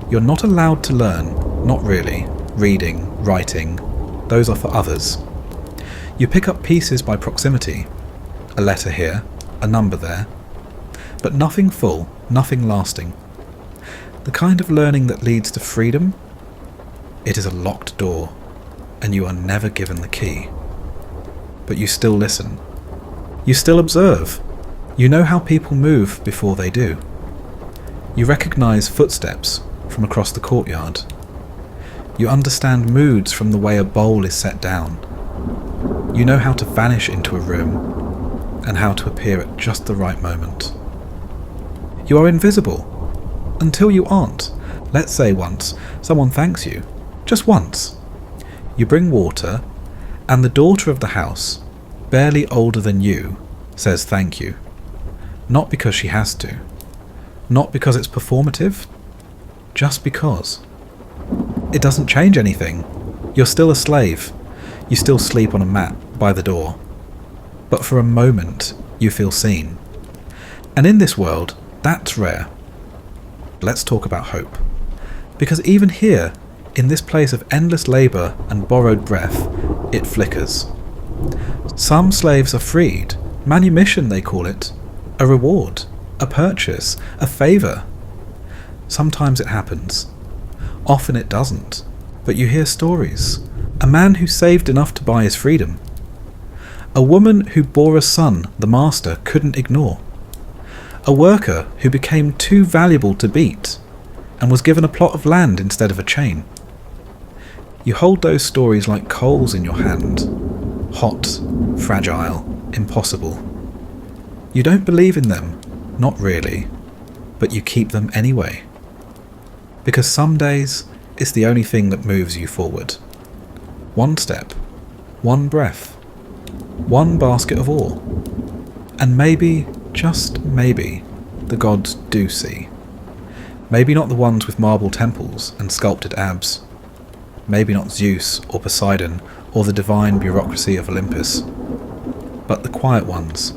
You're not allowed to learn, not really. Reading, writing, those are for others. You pick up pieces by proximity. A letter here, a number there. But nothing full, nothing lasting. The kind of learning that leads to freedom, it is a locked door, and you are never given the key. But you still listen. You still observe. You know how people move before they do. You recognize footsteps from across the courtyard. You understand moods from the way a bowl is set down. You know how to vanish into a room and how to appear at just the right moment. You are invisible until you aren't. Let's say once someone thanks you, just once. You bring water and the daughter of the house, barely older than you, says thank you. Not because she has to. Not because it's performative. Just because. It doesn't change anything. You're still a slave. You still sleep on a mat by the door. But for a moment, you feel seen. And in this world, that's rare. Let's talk about hope. Because even here, in this place of endless labour and borrowed breath, it flickers. Some slaves are freed. Manumission, they call it. A reward. A purchase. A favour. Sometimes it happens. Often it doesn't. But you hear stories. A man who saved enough to buy his freedom. A woman who bore a son the master couldn't ignore. A worker who became too valuable to beat and was given a plot of land instead of a chain. You hold those stories like coals in your hand. Hot, fragile, impossible. You don't believe in them, not really, but you keep them anyway. Because some days, it's the only thing that moves you forward. One step, one breath, one basket of ore. And maybe, just maybe, the gods do see. Maybe not the ones with marble temples and sculpted abs. Maybe not Zeus or Poseidon or the divine bureaucracy of Olympus. But the quiet ones,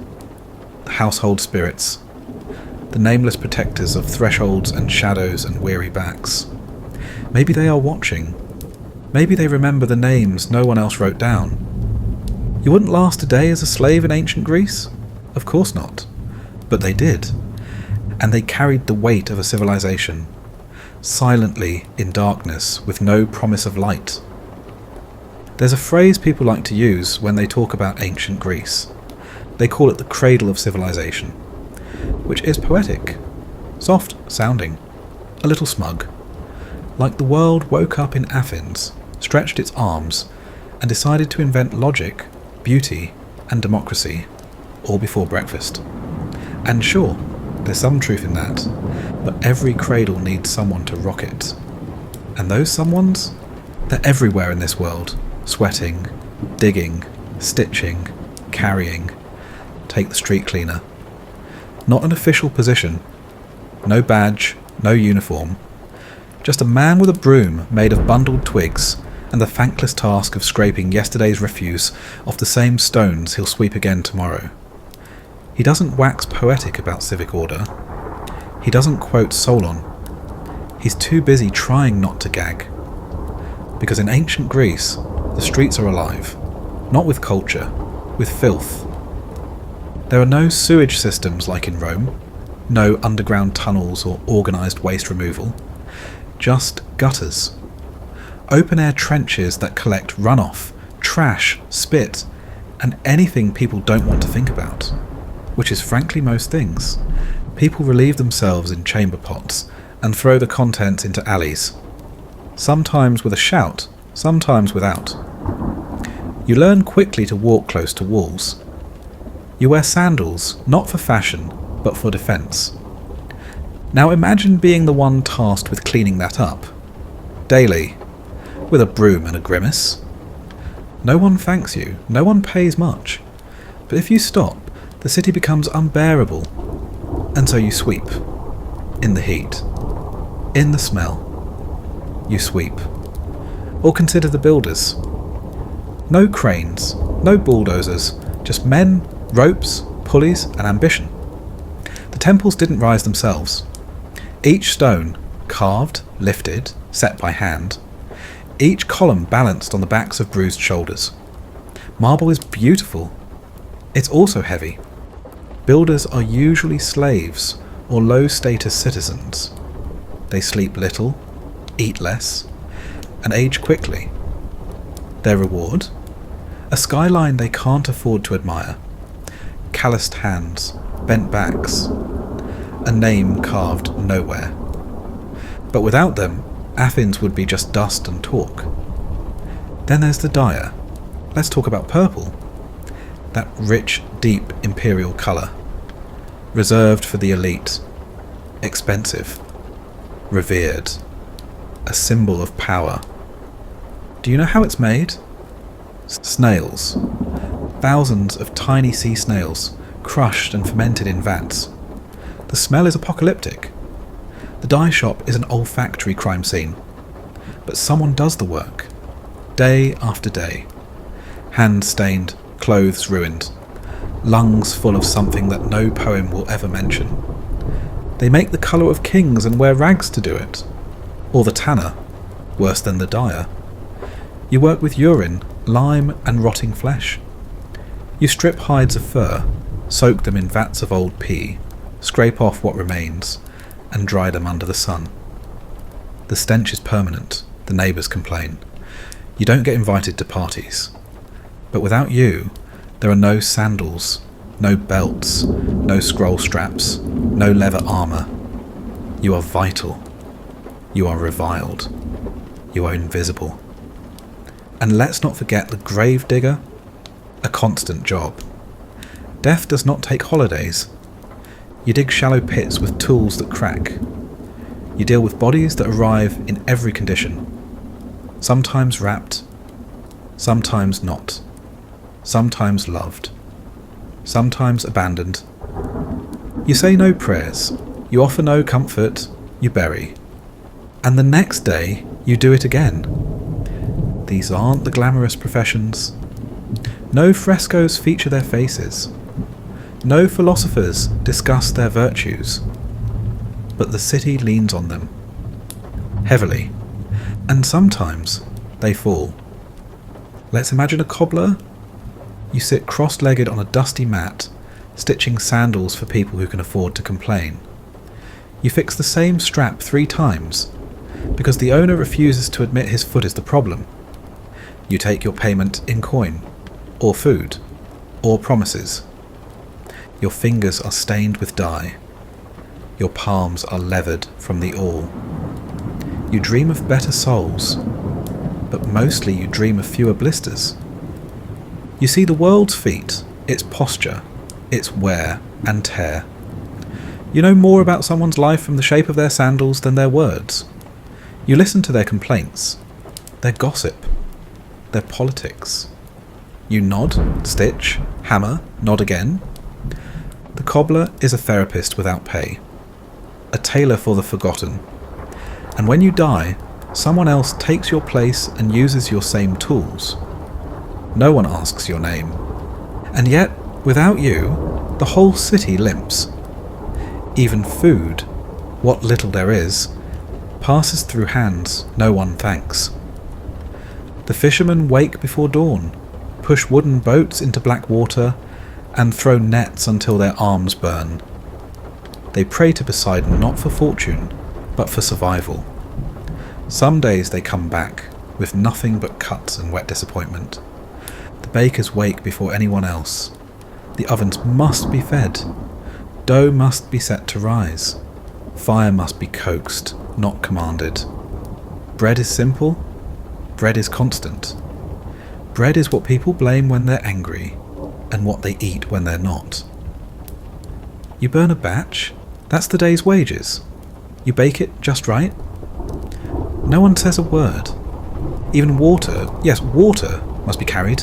the household spirits, the nameless protectors of thresholds and shadows and weary backs. Maybe they are watching. Maybe they remember the names no one else wrote down. You wouldn't last a day as a slave in ancient Greece? Of course not. But they did. And they carried the weight of a civilization, silently in darkness with no promise of light. There's a phrase people like to use when they talk about ancient Greece. They call it the cradle of civilization, which is poetic, soft sounding, a little smug. Like the world woke up in Athens, stretched its arms, and decided to invent logic, beauty, and democracy, all before breakfast. And sure, there's some truth in that, but every cradle needs someone to rock it. And those someones? They're everywhere in this world, sweating, digging, stitching, carrying. Take the street cleaner. Not an official position, no badge, no uniform, just a man with a broom made of bundled twigs and the thankless task of scraping yesterday's refuse off the same stones he'll sweep again tomorrow. He doesn't wax poetic about civic order. He doesn't quote Solon. He's too busy trying not to gag. Because in ancient Greece, the streets are alive, not with culture, with filth. There are no sewage systems like in Rome, no underground tunnels or organised waste removal, just gutters. Open-air trenches that collect runoff, trash, spit, and anything people don't want to think about, which is frankly most things. People relieve themselves in chamber pots and throw the contents into alleys, sometimes with a shout, sometimes without. You learn quickly to walk close to walls. You wear sandals, not for fashion, but for defence. Now imagine being the one tasked with cleaning that up. daily, with a broom and a grimace. No one thanks you, no one pays much, but if you stop, the city becomes unbearable, and so you sweep. In the heat. In the smell. You sweep. Or consider the builders. No cranes, no bulldozers, just men, ropes, pulleys, and ambition. The temples didn't rise themselves. Each stone, carved, lifted, set by hand. Each column balanced on the backs of bruised shoulders. Marble is beautiful. It's also heavy. Builders are usually slaves or low-status citizens. They sleep little, eat less, and age quickly. Their reward? A skyline they can't afford to admire. Calloused hands, bent backs, a name carved nowhere. But without them, Athens would be just dust and talk. Then there's the dyer. Let's talk about purple. That rich, deep imperial colour. Reserved for the elite. Expensive. Revered. A symbol of power. Do you know how it's made? Snails. Thousands of tiny sea snails, crushed and fermented in vats. The smell is apocalyptic. The dye shop is an olfactory crime scene. But someone does the work. Day after day. Hands stained, clothes ruined. Lungs full of something that no poem will ever mention. They make the colour of kings and wear rags to do it. Or the tanner, worse than the dyer. You work with urine, lime and rotting flesh. You strip hides of fur, soak them in vats of old pea, scrape off what remains, and dry them under the sun. The stench is permanent, the neighbours complain. You don't get invited to parties. But without you, there are no sandals, no belts, no scroll straps, no leather armour. You are vital. You are reviled. You are invisible. And let's not forget the grave digger, a constant job. Death does not take holidays. You dig shallow pits with tools that crack. You deal with bodies that arrive in every condition. Sometimes wrapped, sometimes not. Sometimes loved. Sometimes abandoned. You say no prayers. You offer no comfort. You bury. And the next day, you do it again. These aren't the glamorous professions. No frescoes feature their faces. No philosophers discuss their virtues. But the city leans on them. Heavily. And sometimes they fall. Let's imagine a cobbler. You sit cross-legged on a dusty mat, stitching sandals for people who can afford to complain. You fix the same strap 3 times, because the owner refuses to admit his foot is the problem. You take your payment in coin, or food, or promises. Your fingers are stained with dye. Your palms are leathered from the awl. You dream of better souls, but mostly you dream of fewer blisters. You see the world's feet, its posture, its wear and tear. You know more about someone's life from the shape of their sandals than their words. You listen to their complaints, their gossip, their politics. You nod, stitch, hammer, nod again. The cobbler is a therapist without pay, a tailor for the forgotten. And when you die, someone else takes your place and uses your same tools. No one asks your name. And yet, without you, the whole city limps. Even food, what little there is, passes through hands no one thanks. The fishermen wake before dawn, push wooden boats into black water, and throw nets until their arms burn. They pray to Poseidon not for fortune, but for survival. Some days they come back, with nothing but cuts and wet disappointment. The bakers wake before anyone else. The ovens must be fed. Dough must be set to rise. Fire must be coaxed, not commanded. Bread is simple. Bread is constant. Bread is what people blame when they're angry, and what they eat when they're not. You burn a batch, that's the day's wages. You bake it just right. No one says a word. Even water, yes, water must be carried.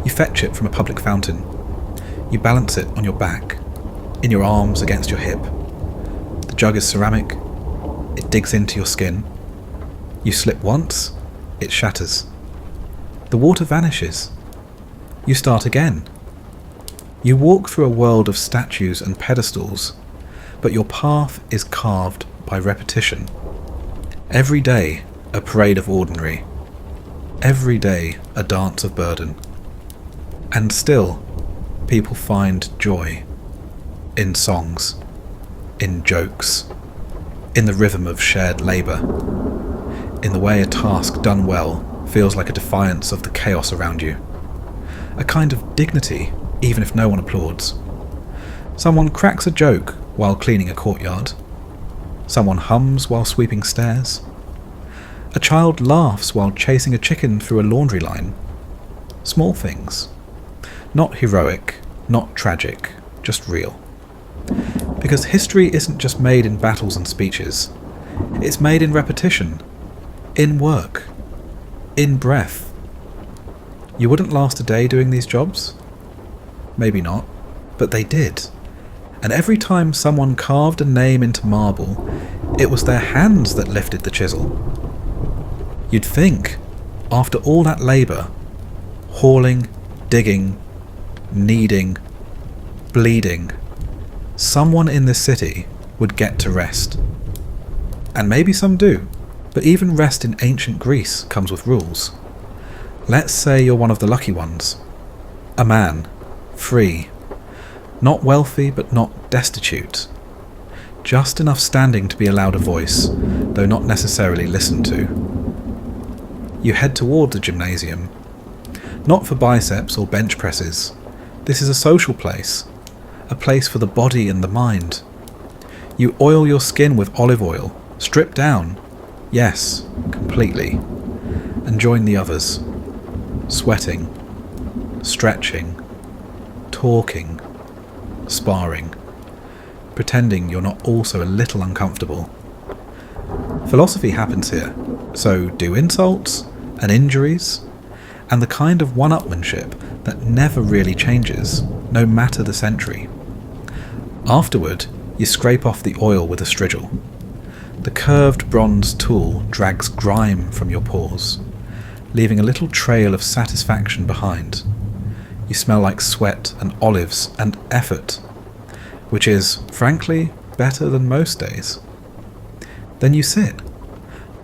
You fetch it from a public fountain. You balance it on your back, in your arms against your hip. The jug is ceramic. It digs into your skin. You slip once, it shatters. The water vanishes. You start again. You walk through a world of statues and pedestals, but your path is carved by repetition. Every day, a parade of ordinary. Every day, a dance of burden. And still, people find joy in songs, in jokes, in the rhythm of shared labour, in the way a task done well feels like a defiance of the chaos around you. A kind of dignity, even if no one applauds. Someone cracks a joke while cleaning a courtyard. Someone hums while sweeping stairs. A child laughs while chasing a chicken through a laundry line. Small things. Not heroic, not tragic, just real. Because history isn't just made in battles and speeches. It's made in repetition, in work, in breath. You wouldn't last a day doing these jobs? Maybe not, but they did. And every time someone carved a name into marble, it was their hands that lifted the chisel. You'd think, after all that labour, hauling, digging, kneading, bleeding, someone in this city would get to rest. And maybe some do, but even rest in ancient Greece comes with rules. Let's say you're one of the lucky ones. A man, free, not wealthy but not destitute. Just enough standing to be allowed a voice, though not necessarily listened to. You head toward the gymnasium. Not for biceps or bench presses. This is a social place. A place for the body and the mind. You oil your skin with olive oil, strip down, yes, completely, and join the others. Sweating, stretching, talking, sparring, pretending you're not also a little uncomfortable. Philosophy happens here, so do insults and injuries, and the kind of one-upmanship that never really changes, no matter the century. Afterward, you scrape off the oil with a strigil. The curved bronze tool drags grime from your pores, leaving a little trail of satisfaction behind. You smell like sweat and olives and effort, which is, frankly, better than most days. Then you sit,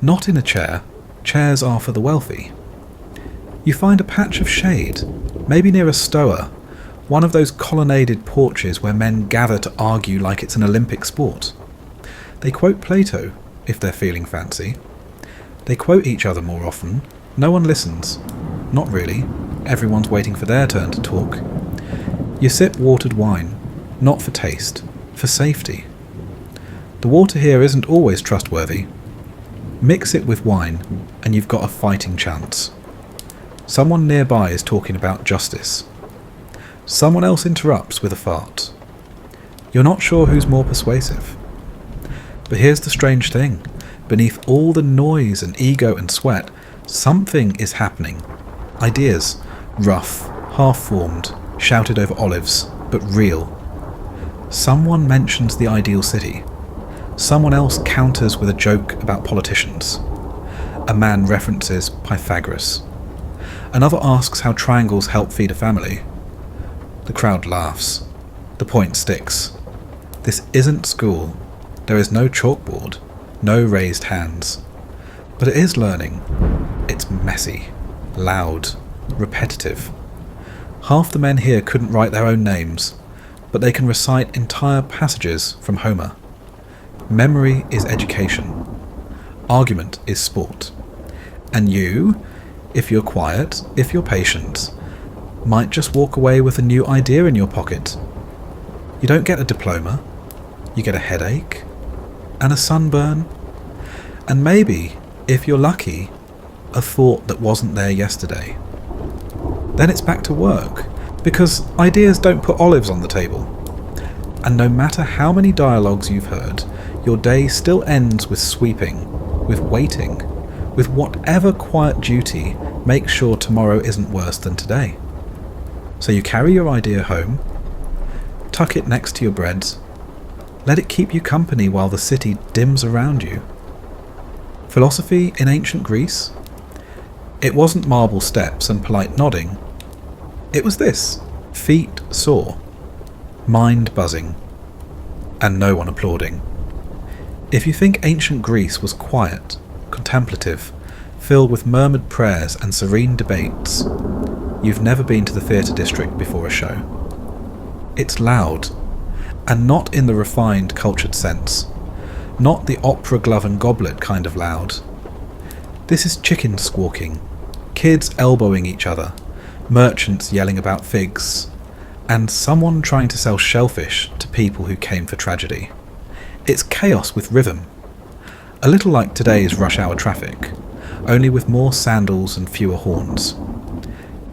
not in a chair. Chairs are for the wealthy. You find a patch of shade, maybe near a stoa, one of those colonnaded porches where men gather to argue like it's an Olympic sport. They quote Plato, if they're feeling fancy. They quote each other more often. No one listens. Not really. Everyone's waiting for their turn to talk. You sip watered wine, not for taste, for safety. The water here isn't always trustworthy. Mix it with wine, and you've got a fighting chance. Someone nearby is talking about justice. Someone else interrupts with a fart. You're not sure who's more persuasive. But here's the strange thing. Beneath all the noise and ego and sweat, something is happening. Ideas, rough, half-formed, shouted over olives, but real. Someone mentions the ideal city. Someone else counters with a joke about politicians. A man references Pythagoras. Another asks how triangles help feed a family. The crowd laughs. The point sticks. This isn't school. There is no chalkboard, no raised hands. But it is learning. It's messy, loud, repetitive. Half the men here couldn't write their own names, but they can recite entire passages from Homer. Memory is education. Argument is sport. And you, if you're quiet, if you're patient, might just walk away with a new idea in your pocket. You don't get a diploma. You get a headache and a sunburn. And maybe, if you're lucky, a thought that wasn't there yesterday. Then it's back to work, because ideas don't put olives on the table. And no matter how many dialogues you've heard, your day still ends with sweeping, with waiting, with whatever quiet duty makes sure tomorrow isn't worse than today. So you carry your idea home, tuck it next to your breads, let it keep you company while the city dims around you. Philosophy in ancient Greece? It wasn't marble steps and polite nodding. It was this: feet sore, mind buzzing, and no one applauding. If you think ancient Greece was quiet, contemplative, filled with murmured prayers and serene debates, you've never been to the theatre district before a show. It's loud, and not in the refined, cultured sense. Not the opera glove and goblet kind of loud. This is chickens squawking, kids elbowing each other, merchants yelling about figs, and someone trying to sell shellfish to people who came for tragedy. It's chaos with rhythm. A little like today's rush hour traffic, only with more sandals and fewer horns.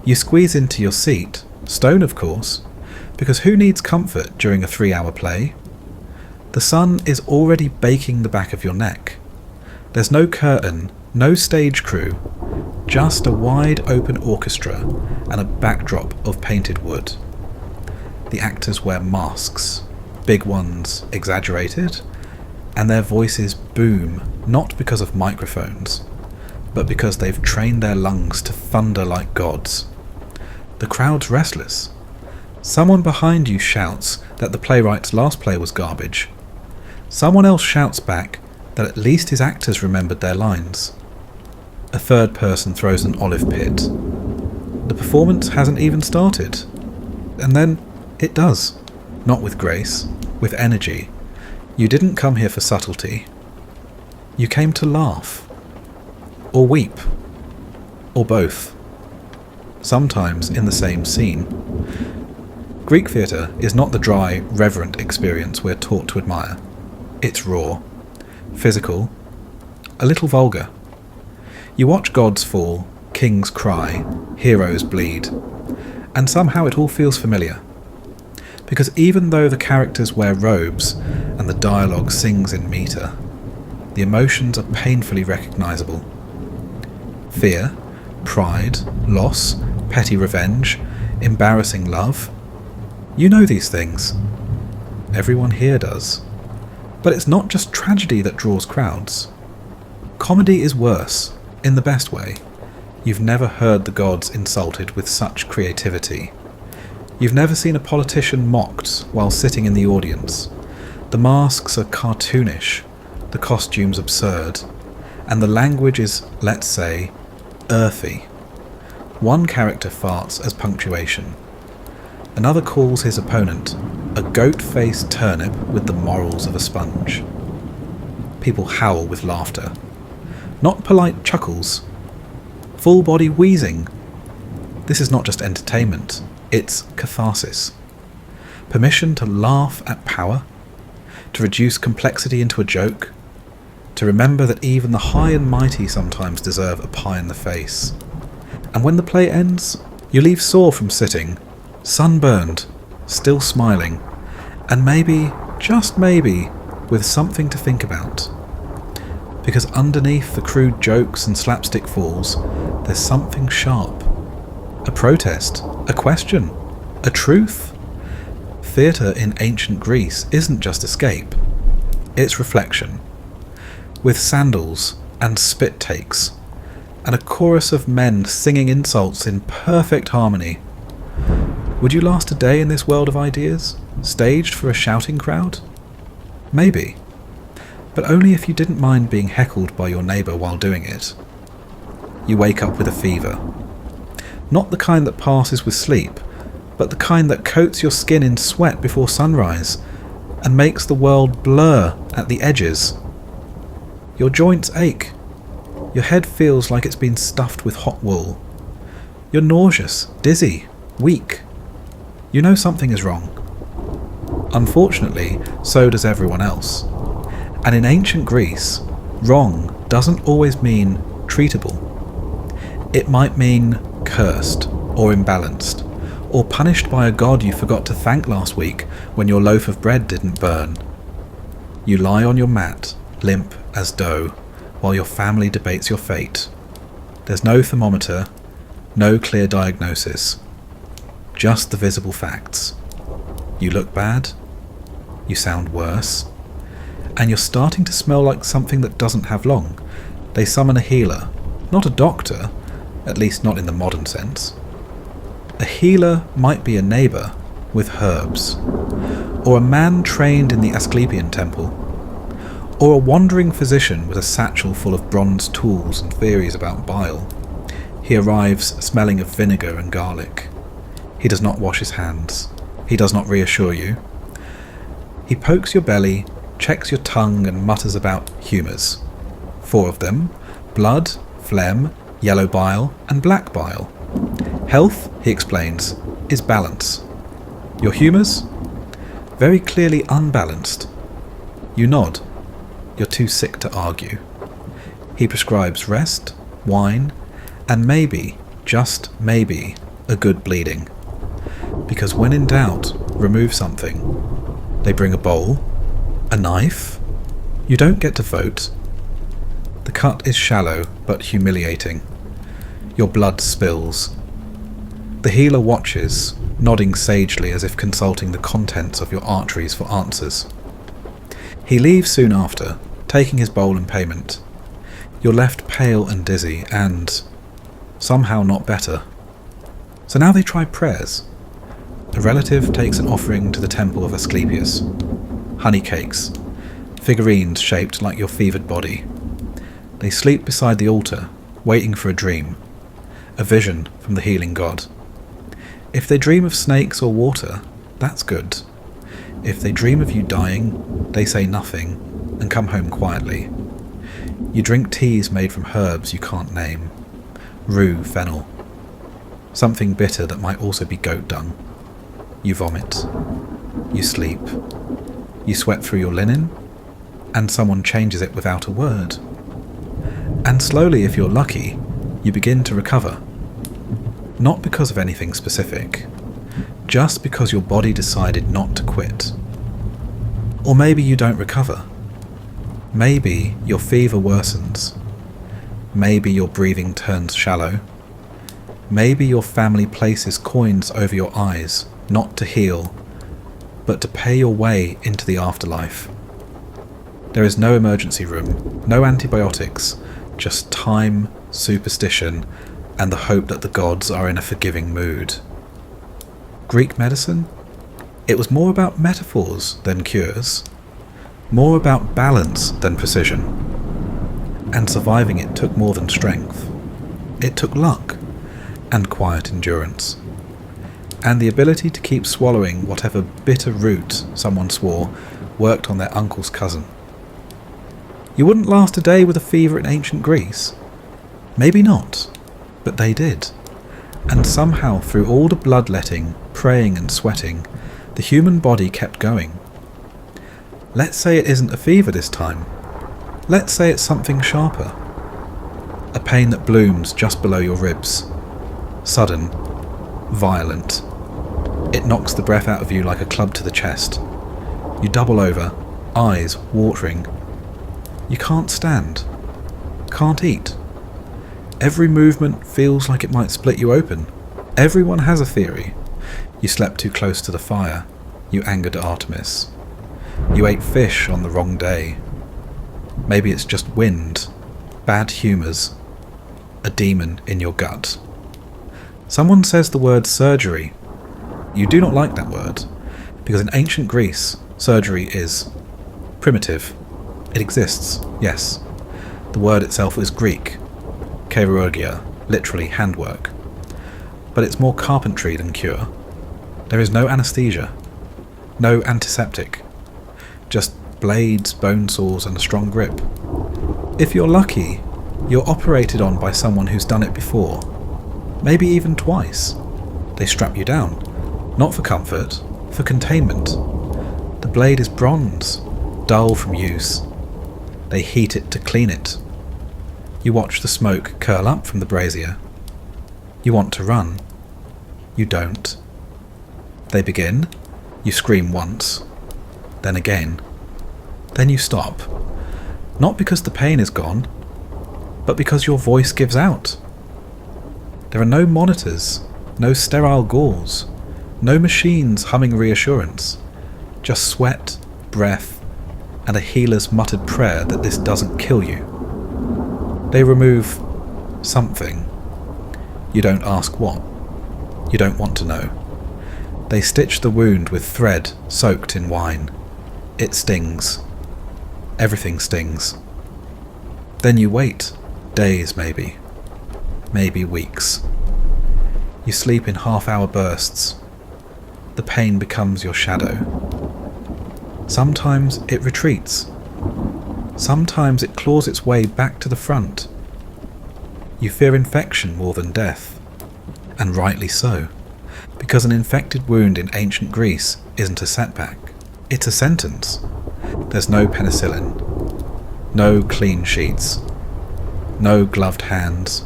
You squeeze into your seat, stone of course, because who needs comfort during a 3-hour play? The sun is already baking the back of your neck. There's no curtain, no stage crew, just a wide open orchestra and a backdrop of painted wood. The actors wear masks, big ones exaggerated, and their voices boom not because of microphones, but because they've trained their lungs to thunder like gods. The crowd's restless. Someone behind you shouts that the playwright's last play was garbage. Someone else shouts back that at least his actors remembered their lines. A third person throws an olive pit. The performance hasn't even started. And then it does. Not with grace, with energy. You didn't come here for subtlety. You came to laugh. Or weep. Or both. Sometimes in the same scene. Greek theatre is not the dry, reverent experience we're taught to admire. It's raw, physical, a little vulgar. You watch gods fall, kings cry, heroes bleed, and somehow it all feels familiar. Because even though the characters wear robes and the dialogue sings in metre, the emotions are painfully recognisable. Fear, pride, loss, petty revenge, embarrassing love. You know these things. Everyone here does. But it's not just tragedy that draws crowds. Comedy is worse, in the best way. You've never heard the gods insulted with such creativity. You've never seen a politician mocked while sitting in the audience. The masks are cartoonish, the costumes absurd, and the language is, let's say, earthy. One character farts as punctuation. Another calls his opponent a goat-faced turnip with the morals of a sponge. People howl with laughter. Not polite chuckles. Full-body wheezing. This is not just entertainment, it's catharsis. Permission to laugh at power, to reduce complexity into a joke, to remember that even the high and mighty sometimes deserve a pie in the face. And when the play ends, you leave sore from sitting, sunburned, still smiling, and maybe, just maybe, with something to think about. Because underneath the crude jokes and slapstick falls, there's something sharp. A protest, a question, a truth. Theatre in ancient Greece isn't just escape, it's reflection. With sandals and spit takes, and a chorus of men singing insults in perfect harmony. Would you last a day in this world of ideas, staged for a shouting crowd? Maybe, but only if you didn't mind being heckled by your neighbour while doing it. You wake up with a fever. Not the kind that passes with sleep, but the kind that coats your skin in sweat before sunrise, and makes the world blur at the edges. Your joints ache. Your head feels like it's been stuffed with hot wool. You're nauseous, dizzy, weak. You know something is wrong. Unfortunately, so does everyone else. And in ancient Greece, wrong doesn't always mean treatable. It might mean cursed, or imbalanced, or punished by a god you forgot to thank last week when your loaf of bread didn't burn. You lie on your mat, limp as dough, while your family debates your fate. There's no thermometer, no clear diagnosis, just the visible facts. You look bad, you sound worse, and you're starting to smell like something that doesn't have long. They summon a healer, not a doctor, at least not in the modern sense. A healer might be a neighbour with herbs, or a man trained in the Asclepian temple, or a wandering physician with a satchel full of bronze tools and theories about bile. He arrives smelling of vinegar and garlic. He does not wash his hands. He does not reassure you. He pokes your belly, checks your tongue, and mutters about humours. 4 of them: blood, phlegm, yellow bile, and black bile. Health, he explains, is balance. Your humours? Very clearly unbalanced. You nod. You're too sick to argue. He prescribes rest, wine, and maybe, just maybe, a good bleeding. Because when in doubt, remove something. They bring a bowl, a knife. You don't get to vote. The cut is shallow but humiliating. Your blood spills. The healer watches, nodding sagely as if consulting the contents of your arteries for answers. He leaves soon after, taking his bowl and payment. You're left pale and dizzy, and somehow not better. So now they try prayers. A relative takes an offering to the temple of Asclepius. Honey cakes, figurines shaped like your fevered body. They sleep beside the altar, waiting for a dream, a vision from the healing god. If they dream of snakes or water, that's good. If they dream of you dying, they say nothing and come home quietly. You drink teas made from herbs you can't name. Rue fennel. Something bitter that might also be goat dung. You vomit. You sleep. You sweat through your linen, and someone changes it without a word. And slowly, if you're lucky, you begin to recover. Not because of anything specific, just because your body decided not to quit. Or maybe you don't recover. Maybe your fever worsens. Maybe your breathing turns shallow. Maybe your family places coins over your eyes, not to heal, but to pay your way into the afterlife. There is no emergency room, no antibiotics, just time, superstition, and the hope that the gods are in a forgiving mood. Greek medicine? It was more about metaphors than cures, more about balance than precision. And surviving it took more than strength. It took luck and quiet endurance, and the ability to keep swallowing whatever bitter root someone swore worked on their uncle's cousin. You wouldn't last a day with a fever in ancient Greece. Maybe not, but they did. And somehow through all the bloodletting, praying and sweating, the human body kept going. Let's say it isn't a fever this time. Let's say it's something sharper. A pain that blooms just below your ribs. Sudden. Violent. It knocks the breath out of you like a club to the chest. You double over, eyes watering. You can't stand. Can't eat. Every movement feels like it might split you open. Everyone has a theory. You slept too close to the fire. You angered Artemis. You ate fish on the wrong day. Maybe it's just wind, bad humours, a demon in your gut. Someone says the word surgery. You do not like that word, because in ancient Greece, surgery is primitive. It exists, yes. The word itself is Greek, chirurgia, literally handwork. But it's more carpentry than cure. There is no anaesthesia, no antiseptic, just blades, bone saws and a strong grip. If you're lucky, you're operated on by someone who's done it before, maybe even twice. They strap you down, not for comfort, for containment. The blade is bronze, dull from use. They heat it to clean it. You watch the smoke curl up from the brazier. You want to run. You don't. They begin. You scream once. Then again. Then you stop. Not because the pain is gone, but because your voice gives out. There are no monitors, no sterile gauze, no machines humming reassurance, just sweat, breath, and a healer's muttered prayer that this doesn't kill you. They remove something. You don't ask what. You don't want to know. They stitch the wound with thread soaked in wine. It stings. Everything stings. Then you wait. Days maybe. Maybe weeks. You sleep in half-hour bursts. The pain becomes your shadow. Sometimes it retreats. Sometimes it claws its way back to the front. You fear infection more than death. And rightly so. Because an infected wound in ancient Greece isn't a setback. It's a sentence. There's no penicillin. No clean sheets. No gloved hands.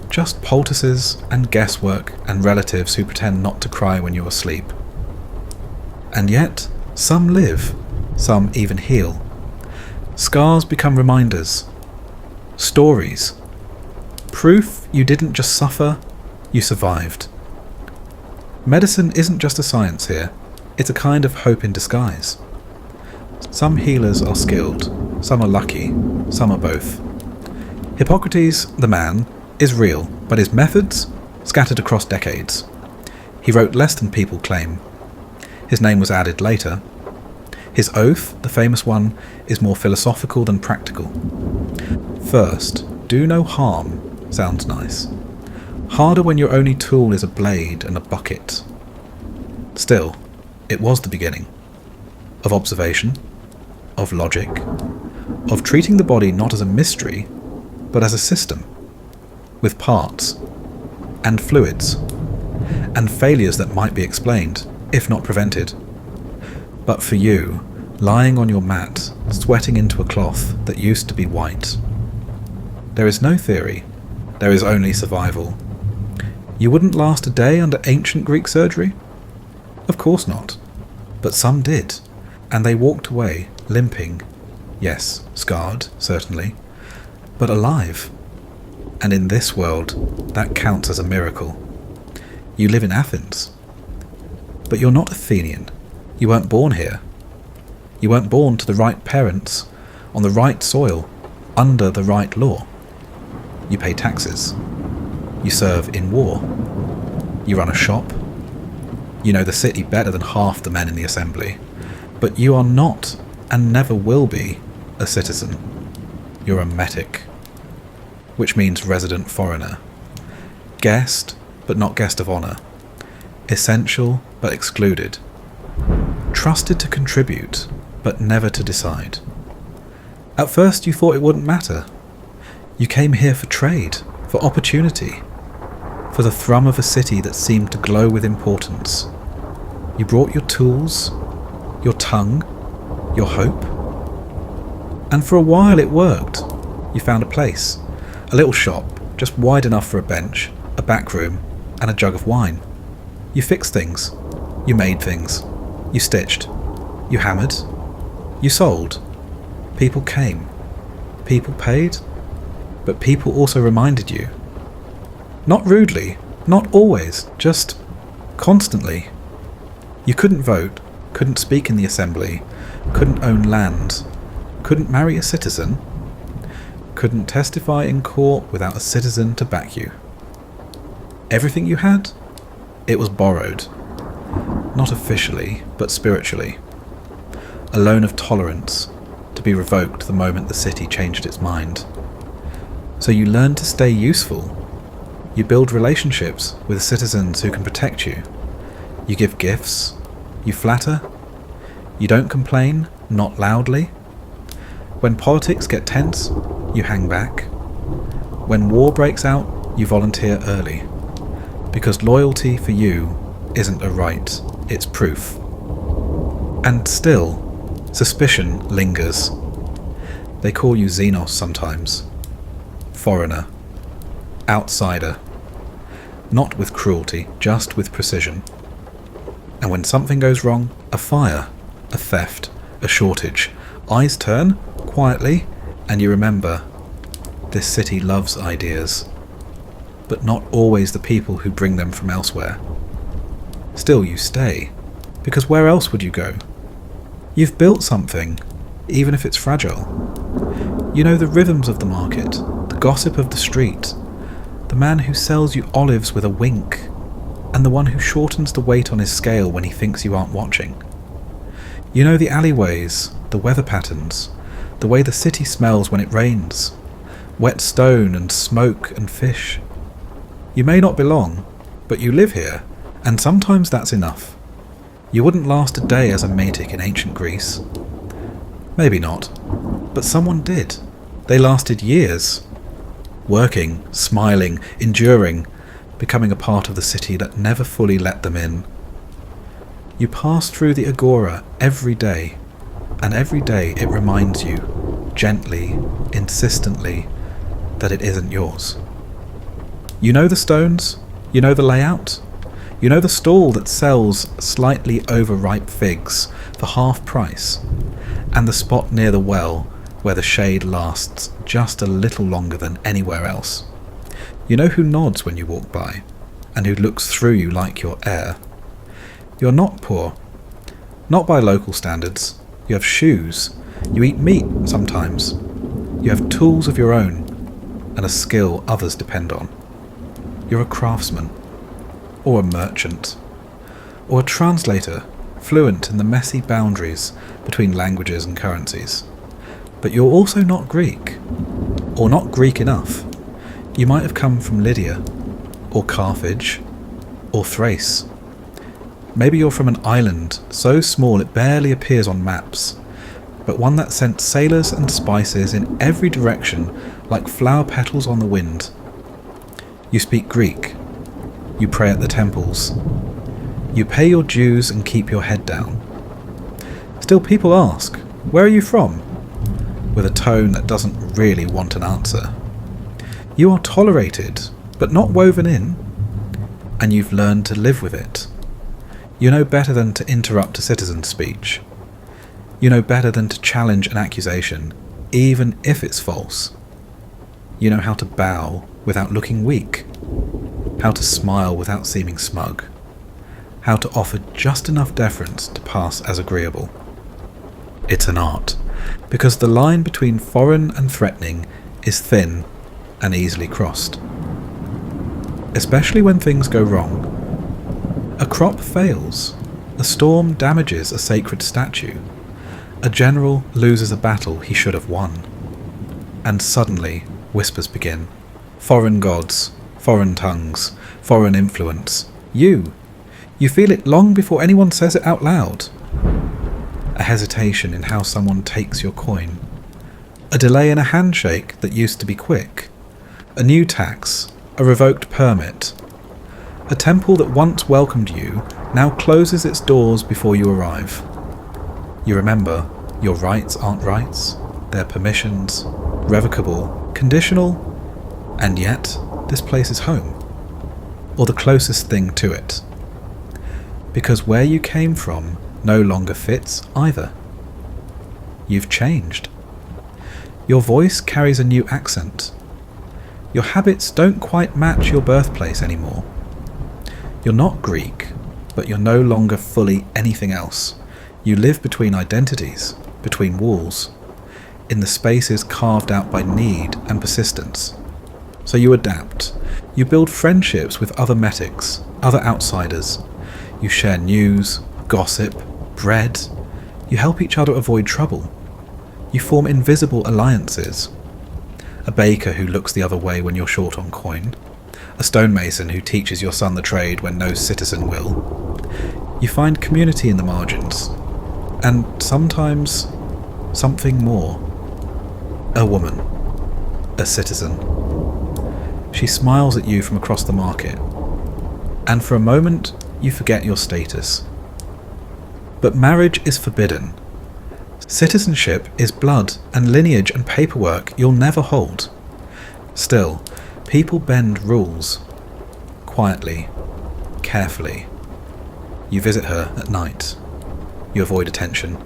Just poultices and guesswork and relatives who pretend not to cry when you're asleep. And yet, some live, some even heal. Scars become reminders. Stories. Proof you didn't just suffer, you survived. Medicine isn't just a science here, it's a kind of hope in disguise. Some healers are skilled, some are lucky, some are both. Hippocrates, the man, is real, but his methods scattered across decades. He wrote less than people claim. His name was added later. His oath, the famous one, is more philosophical than practical. First, do no harm sounds nice. Harder when your only tool is a blade and a bucket. Still, it was the beginning. Of observation, of logic, of treating the body not as a mystery, but as a system, with parts, and fluids, and failures that might be explained, if not prevented. But for you, lying on your mat, sweating into a cloth that used to be white, there is no theory, there is only survival. You wouldn't last a day under ancient Greek surgery? Of course not. But some did, and they walked away, limping. Yes, scarred, certainly, but alive. And in this world, that counts as a miracle. You live in Athens. But you're not Athenian. You weren't born here. You weren't born to the right parents, on the right soil, under the right law. You pay taxes. You serve in war. You run a shop. You know the city better than half the men in the assembly. But you are not, and never will be, a citizen. You're a metic, which means resident foreigner. Guest, but not guest of honour. Essential, but excluded. Trusted to contribute, but never to decide. At first you thought it wouldn't matter. You came here for trade, for opportunity, for the thrum of a city that seemed to glow with importance. You brought your tools, your tongue, your hope. And for a while it worked. You found a place, a little shop, just wide enough for a bench, a back room, and a jug of wine. You fixed things. You made things. You stitched. You hammered. You sold. People came. People paid. But people also reminded you. Not rudely, not always, just constantly. You couldn't vote, couldn't speak in the assembly, couldn't own land, couldn't marry a citizen, couldn't testify in court without a citizen to back you. Everything you had, it was borrowed. Not officially, but spiritually. A loan of tolerance, to be revoked the moment the city changed its mind. So you learn to stay useful. You build relationships with citizens who can protect you. You give gifts. You flatter. You don't complain, not loudly. When politics get tense, you hang back. When war breaks out, you volunteer early. Because loyalty for you isn't a right, it's proof. And still, suspicion lingers. They call you Xenos sometimes. Foreigner. Outsider. Not with cruelty, just with precision. And when something goes wrong, a fire, a theft, a shortage, eyes turn, quietly, and you remember, This city loves ideas, but not always the people who bring them from elsewhere. Still, you stay, because where else would you go? You've built something, even if it's fragile. You know the rhythms of the market, the gossip of the street, the man who sells you olives with a wink, and the one who shortens the weight on his scale when he thinks you aren't watching. You know the alleyways, the weather patterns, the way the city smells when it rains, wet stone and smoke and fish. You may not belong, but you live here, and sometimes that's enough. You wouldn't last a day as a matic in ancient Greece. Maybe not, but someone did. They lasted years. Working, smiling, enduring, becoming a part of the city that never fully let them in. You pass through the agora every day, and every day it reminds you, gently, insistently, that it isn't yours. You know the stones, you know the layout, you know the stall that sells slightly overripe figs for half price, and the spot near the well where the shade lasts just a little longer than anywhere else. You know who nods when you walk by, and who looks through you like you're air. You're not poor, not by local standards. You have shoes, you eat meat sometimes, you have tools of your own, and a skill others depend on. You're a craftsman, or a merchant, or a translator, fluent in the messy boundaries between languages and currencies. But you're also not Greek, or not Greek enough. You might have come from Lydia, or Carthage, or Thrace. Maybe you're from an island so small it barely appears on maps, but one that sent sailors and spices in every direction like flower petals on the wind. You speak Greek. You pray at the temples. You pay your dues and keep your head down. Still, people ask, "Where are you from?" with a tone that doesn't really want an answer. You are tolerated, but not woven in, and you've learned to live with it. You know better than to interrupt a citizen's speech. You know better than to challenge an accusation, even if it's false. You know how to bow without looking weak, how to smile without seeming smug, how to offer just enough deference to pass as agreeable. It's an art, because the line between foreign and threatening is thin and easily crossed. Especially when things go wrong. A crop fails, a storm damages a sacred statue, a general loses a battle he should have won, and suddenly whispers begin. Foreign gods, foreign tongues, foreign influence. You feel it long before anyone says it out loud. A hesitation in how someone takes your coin. A delay in a handshake that used to be quick. A new tax, a revoked permit. A temple that once welcomed you now closes its doors before you arrive. You remember, your rights aren't rights, they're permissions, revocable, conditional, and yet this place is home, or the closest thing to it. Because where you came from no longer fits either. You've changed. Your voice carries a new accent. Your habits don't quite match your birthplace anymore. You're not Greek, but you're no longer fully anything else. You live between identities, between walls, in the spaces carved out by need and persistence. So you adapt. You build friendships with other metics, other outsiders. You share news, gossip, bread. You help each other avoid trouble. You form invisible alliances. A baker who looks the other way when you're short on coin. A stonemason who teaches your son the trade when no citizen will. You find community in the margins. And sometimes something more. A woman. A citizen. She smiles at you from across the market. And for a moment, you forget your status. But marriage is forbidden. Citizenship is blood and lineage and paperwork you'll never hold. Still, people bend rules. Quietly, carefully. You visit her at night. You avoid attention.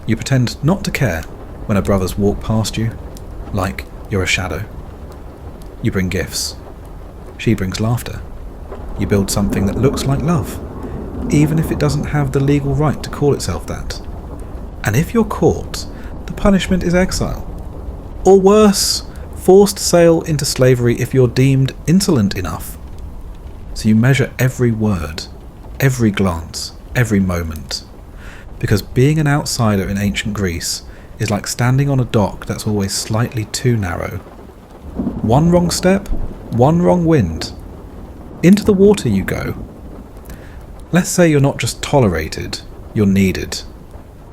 You pretend not to care when her brothers walk past you, like you're a shadow. You bring gifts. She brings laughter. You build something that looks like love, even if it doesn't have the legal right to call itself that. And if you're caught, the punishment is exile. Or worse, forced sale into slavery if you're deemed insolent enough. So you measure every word, every glance, every moment. Because being an outsider in ancient Greece is like standing on a dock that's always slightly too narrow. One wrong step, one wrong wind. Into the water you go. Let's say you're not just tolerated, you're needed.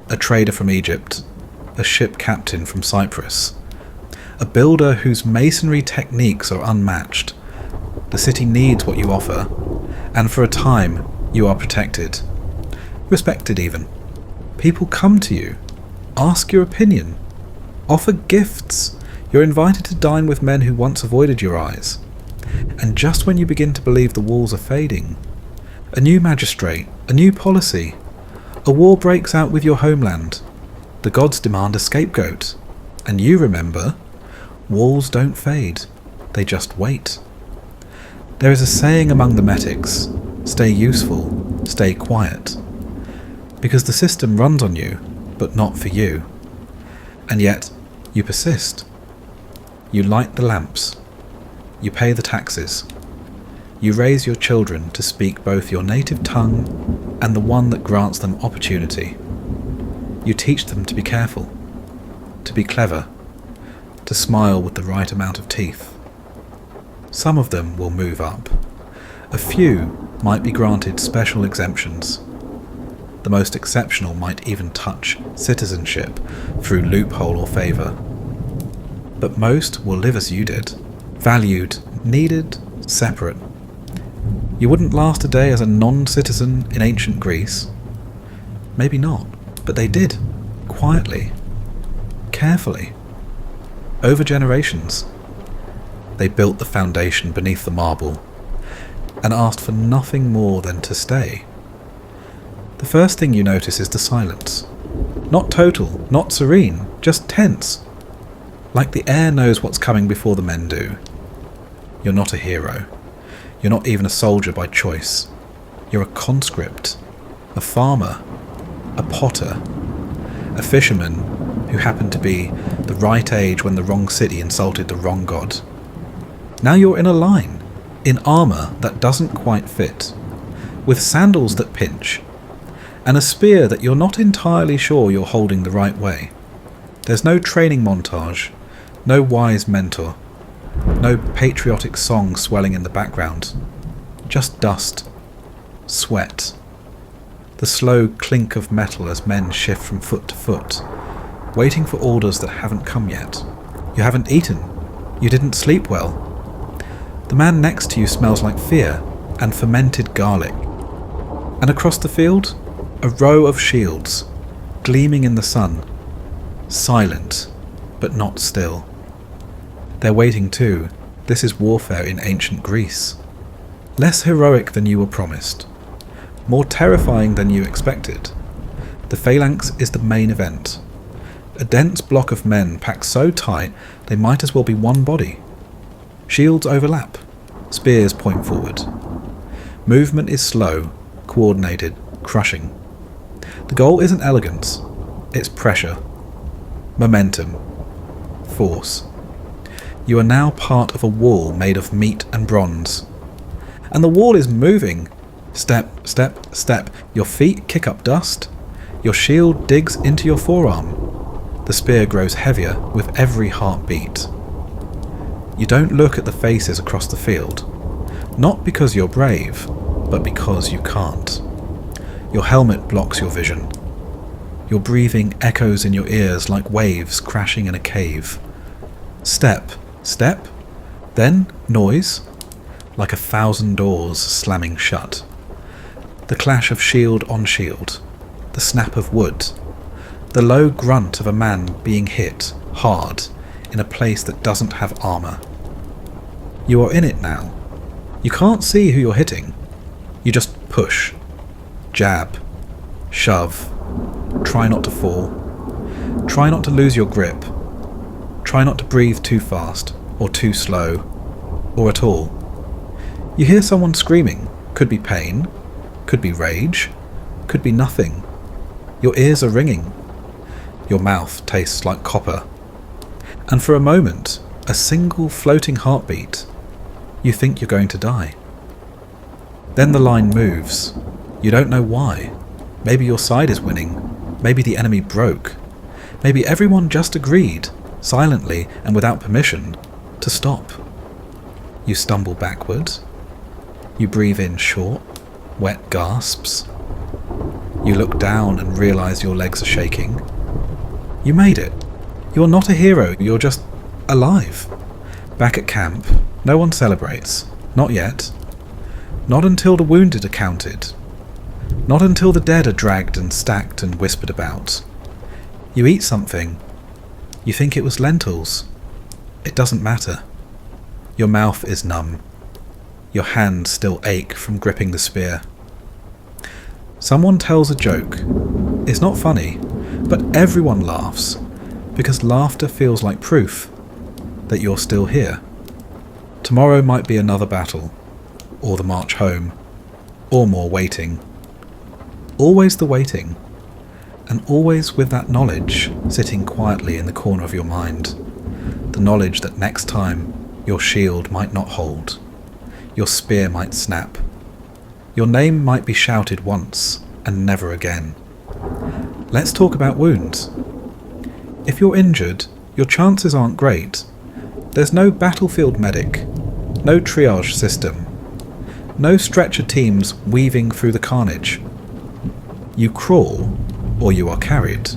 A trader from Egypt, a ship captain from Cyprus, a builder whose masonry techniques are unmatched. The city needs what you offer, and for a time you are protected. Respected even. People come to you, ask your opinion, offer gifts. You're invited to dine with men who once avoided your eyes. And just when you begin to believe the walls are fading, a new magistrate, a new policy, a war breaks out with your homeland. The gods demand a scapegoat. And you remember, walls don't fade, they just wait. There is a saying among the metics, stay useful, stay quiet. Because the system runs on you, but not for you. And yet, you persist. You light the lamps. You pay the taxes. You raise your children to speak both your native tongue and the one that grants them opportunity. You teach them to be careful, to be clever, to smile with the right amount of teeth. Some of them will move up. A few might be granted special exemptions. The most exceptional might even touch citizenship through loophole or favour. But most will live as you did, valued, needed, separate. You wouldn't last a day as a non-citizen in ancient Greece. Maybe not, but they did, quietly, carefully, over generations. They built the foundation beneath the marble and asked for nothing more than to stay. The first thing you notice is the silence. Not total, not serene, just tense. Like the air knows what's coming before the men do. You're not a hero. You're not even a soldier by choice. You're a conscript, a farmer, a potter, a fisherman who happened to be the right age when the wrong city insulted the wrong god. Now you're in a line, in armour that doesn't quite fit, with sandals that pinch, and a spear that you're not entirely sure you're holding the right way. There's no training montage, no wise mentor, no patriotic song swelling in the background, just dust, sweat, the slow clink of metal as men shift from foot to foot, waiting for orders that haven't come yet. You haven't eaten, you didn't sleep well. The man next to you smells like fear and fermented garlic. And across the field, a row of shields, gleaming in the sun, silent, but not still. They're waiting too. This is warfare in ancient Greece. Less heroic than you were promised. More terrifying than you expected. The phalanx is the main event. A dense block of men packed so tight they might as well be one body. Shields overlap. Spears point forward. Movement is slow, coordinated, crushing. The goal isn't elegance. It's pressure. Momentum. Force. You are now part of a wall made of meat and bronze. And the wall is moving. Step, step, step. Your feet kick up dust. Your shield digs into your forearm. The spear grows heavier with every heartbeat. You don't look at the faces across the field. Not because you're brave, but because you can't. Your helmet blocks your vision. Your breathing echoes in your ears like waves crashing in a cave. Step, step, then noise, like 1,000 doors slamming shut. The clash of shield on shield, the snap of wood, the low grunt of a man being hit hard in a place that doesn't have armour. You are in it now. You can't see who you're hitting. You just push, jab, shove, try not to fall, try not to lose your grip, try not to breathe too fast or too slow. or at all. You hear someone screaming. Could be pain, could be rage, could be nothing. Your ears are ringing. Your mouth tastes like copper. And for a moment, a single floating heartbeat, you think you're going to die. Then the line moves. You don't know why. Maybe your side is winning. Maybe the enemy broke. Maybe everyone just agreed, silently and without permission, to stop. You stumble backwards. You breathe in short, wet gasps. You look down and realise your legs are shaking. You made it. You're not a hero, you're just alive. Back at camp, no one celebrates. Not yet. Not until the wounded are counted. Not until the dead are dragged and stacked and whispered about. You eat something. You think it was lentils. It doesn't matter. Your mouth is numb. Your hands still ache from gripping the spear. Someone tells a joke. It's not funny, but everyone laughs, because laughter feels like proof that you're still here. Tomorrow might be another battle, or the march home, or more waiting. Always the waiting, and always with that knowledge sitting quietly in the corner of your mind. The knowledge that next time your shield might not hold. Your spear might snap. Your name might be shouted once and never again. Let's talk about wounds. If you're injured, your chances aren't great. There's no battlefield medic, no triage system, no stretcher teams weaving through the carnage. You crawl, or you are carried.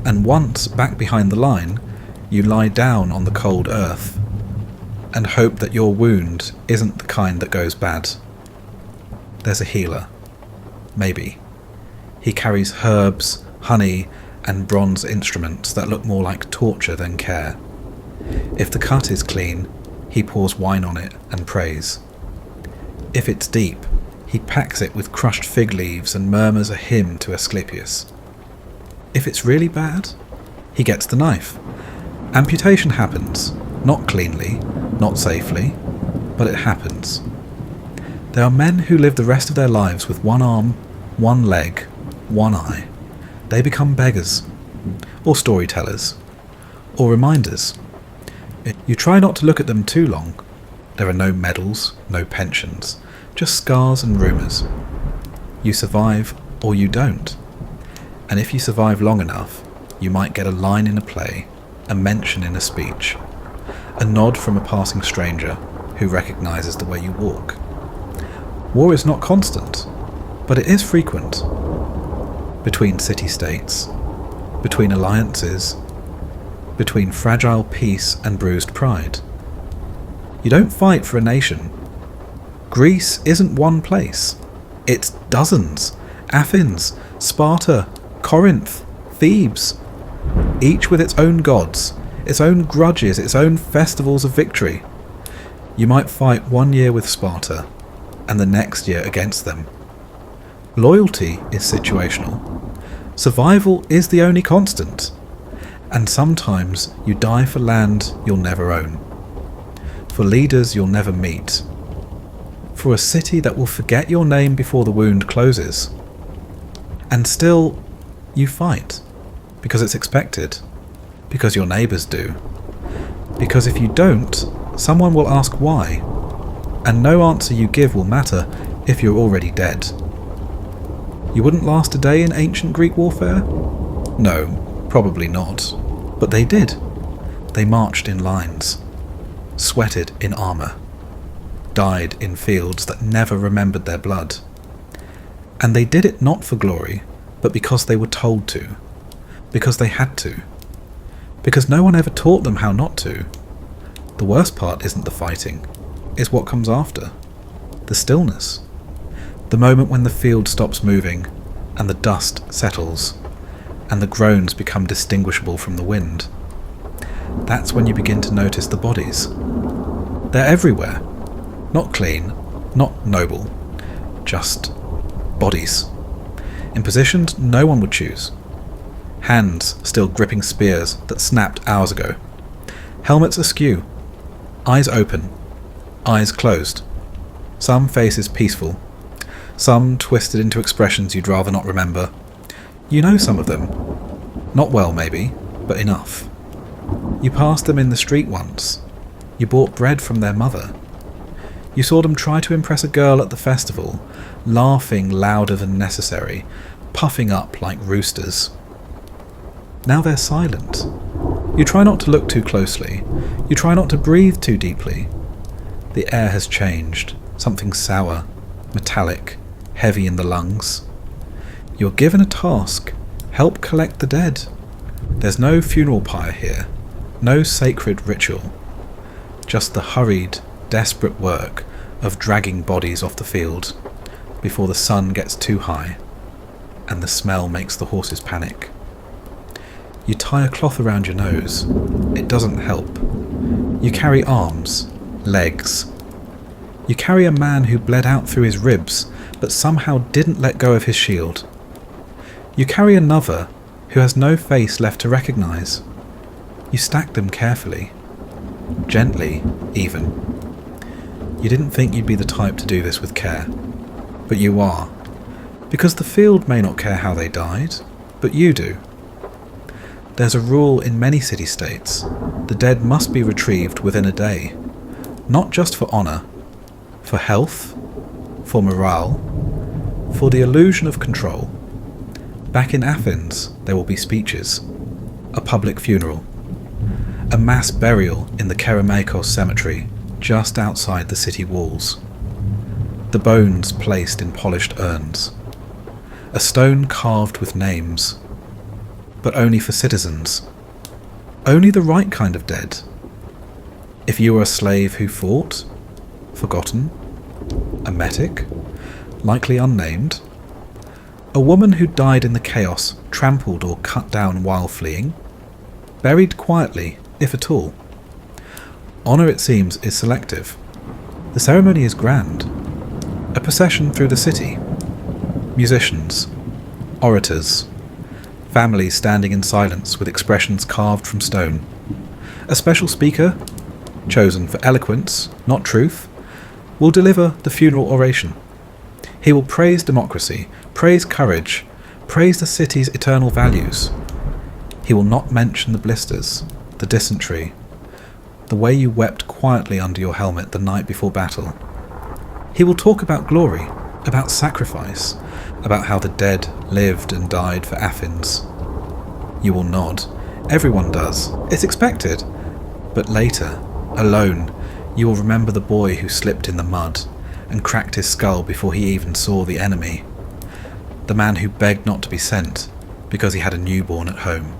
And once back behind the line, you lie down on the cold earth and hope that your wound isn't the kind that goes bad. There's a healer. Maybe. He carries herbs, honey, and bronze instruments that look more like torture than care. If the cut is clean, he pours wine on it and prays. If it's deep, he packs it with crushed fig leaves and murmurs a hymn to Asclepius. If it's really bad, he gets the knife. Amputation happens, not cleanly, not safely, but it happens. There are men who live the rest of their lives with one arm, one leg, one eye. They become beggars, or storytellers, or reminders. You try not to look at them too long. There are no medals, no pensions, just scars and rumours. You survive, or you don't. And if you survive long enough, you might get a line in a play, a mention in a speech, a nod from a passing stranger who recognises the way you walk. War is not constant, but it is frequent. Between city-states, between alliances, between fragile peace and bruised pride. You don't fight for a nation. Greece isn't one place. It's dozens. Athens, Sparta, Corinth, Thebes. Each with its own gods, its own grudges, its own festivals of victory. You might fight 1 year with Sparta, and the next year against them. Loyalty is situational. Survival is the only constant. And sometimes you die for land you'll never own. For leaders you'll never meet. For a city that will forget your name before the wound closes. And still, you fight. Because it's expected. Because your neighbours do. Because if you don't, someone will ask why. And no answer you give will matter if you're already dead. You wouldn't last a day in ancient Greek warfare? No, probably not. But they did. They marched in lines. Sweated in armour. Died in fields that never remembered their blood. And they did it not for glory, but because they were told to. Because they had to. Because no one ever taught them how not to. The worst part isn't the fighting. It's what comes after. The stillness. The moment when the field stops moving, and the dust settles, and the groans become distinguishable from the wind. That's when you begin to notice the bodies. They're everywhere. Not clean, not noble, just bodies. In positions no one would choose. Hands still gripping spears that snapped hours ago. Helmets askew. Eyes open. eyes closed. Some faces peaceful, some twisted into expressions you'd rather not remember. You know some of them. Not well, maybe, but enough. You passed them in the street once. You bought bread from their mother. You saw them try to impress a girl at the festival, laughing louder than necessary, puffing up like roosters. Now they're silent. You try not to look too closely. You try not to breathe too deeply. The air has changed. Something sour, metallic, heavy in the lungs. You're given a task. Help collect the dead. There's no funeral pyre here. No sacred ritual. Just the hurried, desperate work of dragging bodies off the field before the sun gets too high and the smell makes the horses panic. You tie a cloth around your nose. It doesn't help. You carry arms, legs. You carry a man who bled out through his ribs but somehow didn't let go of his shield. You carry another who has no face left to recognise. You stack them carefully. Gently, even. You didn't think you'd be the type to do this with care. But you are. Because the field may not care how they died, but you do. There's a rule in many city-states. The dead must be retrieved within a day. Not just for honour. For health. For morale. For the illusion of control. Back in Athens, there will be speeches. A public funeral. A mass burial in the Kerameikos cemetery, just outside the city walls. The bones placed in polished urns. A stone carved with names. But only for citizens. Only the right kind of dead. If you were a slave who fought, forgotten, a metic, likely unnamed, a woman who died in the chaos, trampled or cut down while fleeing, buried quietly, if at all. Honour, it seems, is selective. The ceremony is grand. A procession through the city. Musicians. Orators. Families standing in silence with expressions carved from stone. A special speaker, chosen for eloquence, not truth, will deliver the funeral oration. He will praise democracy, praise courage, praise the city's eternal values. He will not mention the blisters, the dysentery, the way you wept quietly under your helmet the night before battle. He will talk about glory, about sacrifice, about how the dead lived and died for Athens. You will nod. Everyone does. It's expected. But later, alone, you will remember the boy who slipped in the mud and cracked his skull before he even saw the enemy. The man who begged not to be sent because he had a newborn at home.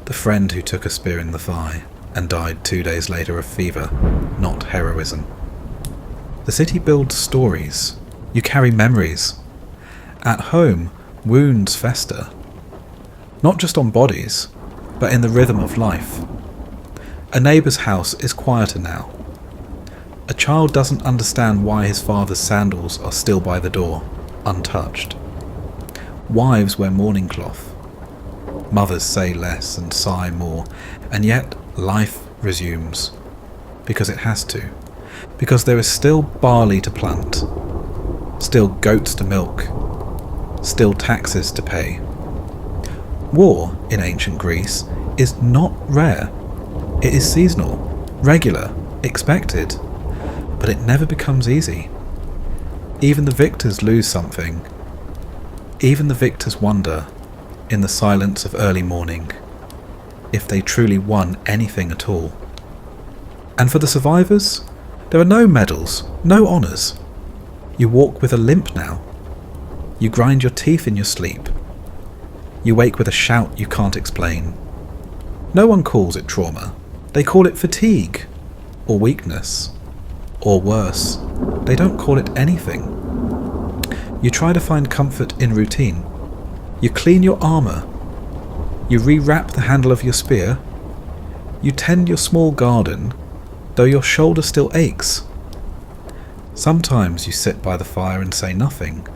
The friend who took a spear in the thigh and died 2 days later of fever, not heroism. The city builds stories. You carry memories. At home, wounds fester. Not just on bodies, but in the rhythm of life. A neighbour's house is quieter now. A child doesn't understand why his father's sandals are still by the door, untouched. Wives wear mourning cloth. Mothers say less and sigh more, and yet life resumes. Because it has to. Because there is still barley to plant. Still goats to milk. Still taxes to pay. War, in ancient Greece, is not rare. It is seasonal, regular, expected. But it never becomes easy. Even the victors lose something. Even the victors wonder, in the silence of early morning, if they truly won anything at all. And for the survivors, there are no medals, no honours. You walk with a limp now. You grind your teeth in your sleep. You wake with a shout you can't explain. No one calls it trauma. They call it fatigue, or weakness, or worse, they don't call it anything. You try to find comfort in routine. You clean your armour. You rewrap the handle of your spear. You tend your small garden, though your shoulder still aches. Sometimes you sit by the fire and say nothing.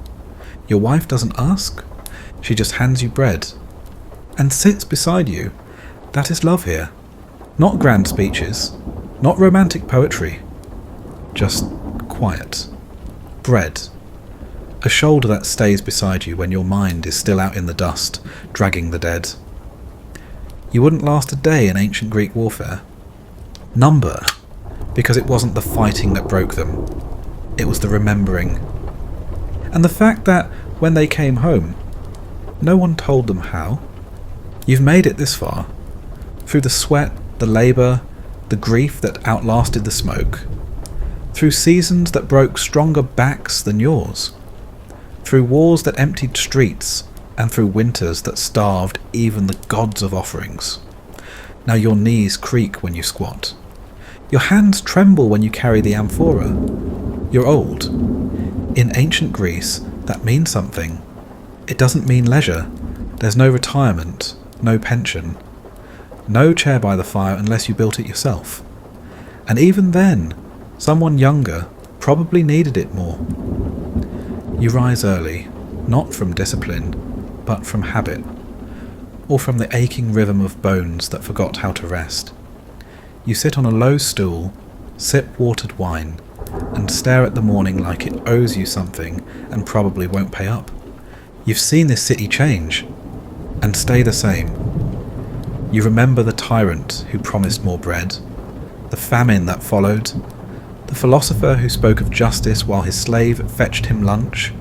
Your wife doesn't ask. She just hands you bread and sits beside you. That is love here. Not grand speeches, not romantic poetry. just quiet. Bread. A shoulder that stays beside you when your mind is still out in the dust, dragging the dead. You wouldn't last a day in ancient Greek warfare. Number, because it wasn't the fighting that broke them, it was the remembering. And the fact that, when they came home, no one told them how. You've made it this far, through the sweat, the labour, the grief that outlasted the smoke, through seasons that broke stronger backs than yours, through wars that emptied streets, and through winters that starved even the gods of offerings. Now your knees creak when you squat. Your hands tremble when you carry the amphora. You're old. In ancient Greece, that means something. It doesn't mean leisure. There's no retirement, no pension, no chair by the fire unless you built it yourself. And even then, someone younger probably needed it more. You rise early, not from discipline, but from habit, or from the aching rhythm of bones that forgot how to rest. You sit on a low stool, sip watered wine, and stare at the morning like it owes you something and probably won't pay up. You've seen this city change, and stay the same. You remember the tyrant who promised more bread, the famine that followed, the philosopher who spoke of justice while his slave fetched him lunch,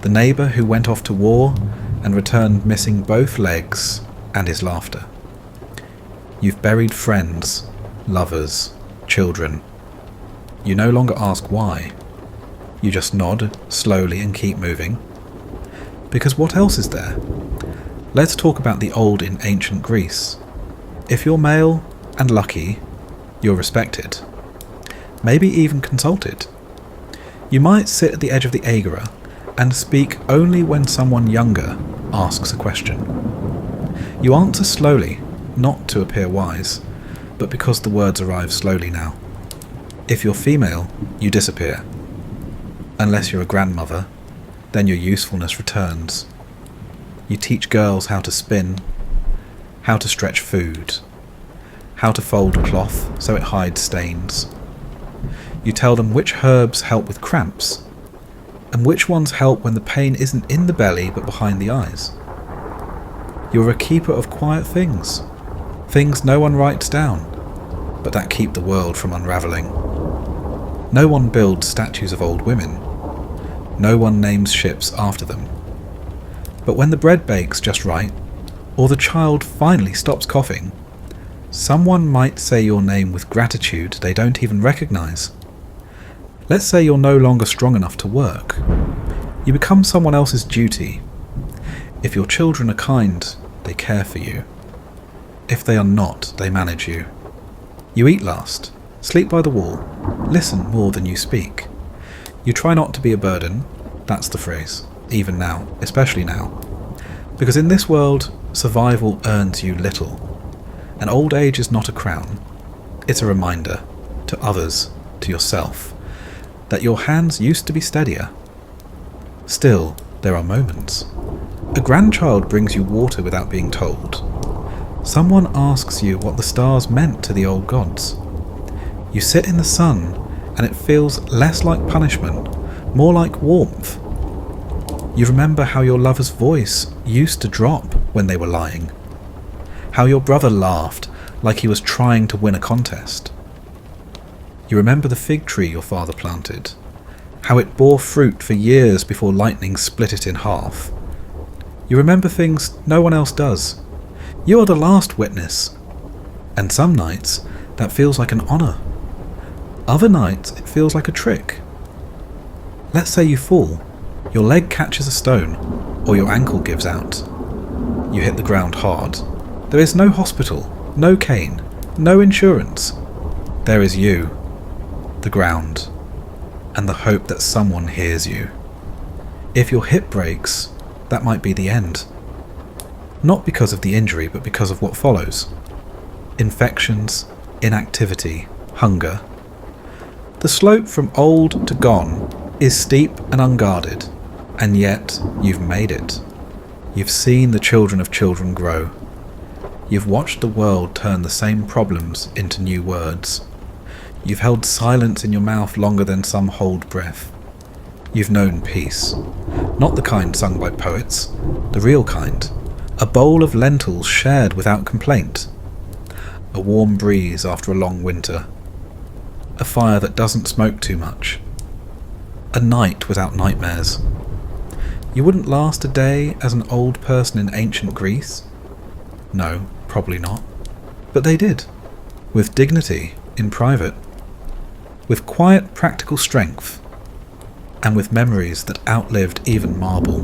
the neighbour who went off to war and returned missing both legs and his laughter. You've buried friends, lovers, children. You no longer ask why. You just nod slowly and keep moving. Because what else is there? Let's talk about the old in ancient Greece. If you're male and lucky, you're respected. Maybe even consulted. You might sit at the edge of the agora and speak only when someone younger asks a question. You answer slowly, not to appear wise, but because the words arrive slowly now. If you're female, you disappear. Unless you're a grandmother, then your usefulness returns. You teach girls how to spin, how to stretch food, how to fold cloth so it hides stains. You tell them which herbs help with cramps, and which ones help when the pain isn't in the belly but behind the eyes. You're a keeper of quiet things, things no one writes down, but that keep the world from unravelling. No one builds statues of old women. No one names ships after them. But when the bread bakes just right, or the child finally stops coughing, someone might say your name with gratitude they don't even recognise. Let's say you're no longer strong enough to work. You become someone else's duty. If your children are kind, they care for you. If they are not, they manage you. You eat last, sleep by the wall, listen more than you speak. You try not to be a burden, that's the phrase, even now, especially now. Because in this world, survival earns you little. And old age is not a crown. It's a reminder, to others, to yourself, that your hands used to be steadier. Still, there are moments. A grandchild brings you water without being told. Someone asks you what the stars meant to the old gods. You sit in the sun, and it feels less like punishment, more like warmth. You remember how your lover's voice used to drop when they were lying. How your brother laughed like he was trying to win a contest. You remember the fig tree your father planted, how it bore fruit for years before lightning split it in half. You remember things no one else does. You are the last witness. And some nights, that feels like an honour. Other nights, it feels like a trick. Let's say you fall. Your leg catches a stone, or your ankle gives out. You hit the ground hard. There is no hospital, no cane, no insurance. There is you, the ground, and the hope that someone hears you. If your hip breaks, that might be the end. Not because of the injury, but because of what follows. Infections, inactivity, hunger. The slope from old to gone is steep and unguarded, and yet you've made it. You've seen the children of children grow. You've watched the world turn the same problems into new words. You've held silence in your mouth longer than some hold breath. You've known peace. Not the kind sung by poets, the real kind. A bowl of lentils shared without complaint. A warm breeze after a long winter. A fire that doesn't smoke too much. A night without nightmares. You wouldn't last a day as an old person in ancient Greece? No, probably not. But they did. With dignity, in private. With quiet practical strength. And with memories that outlived even marble.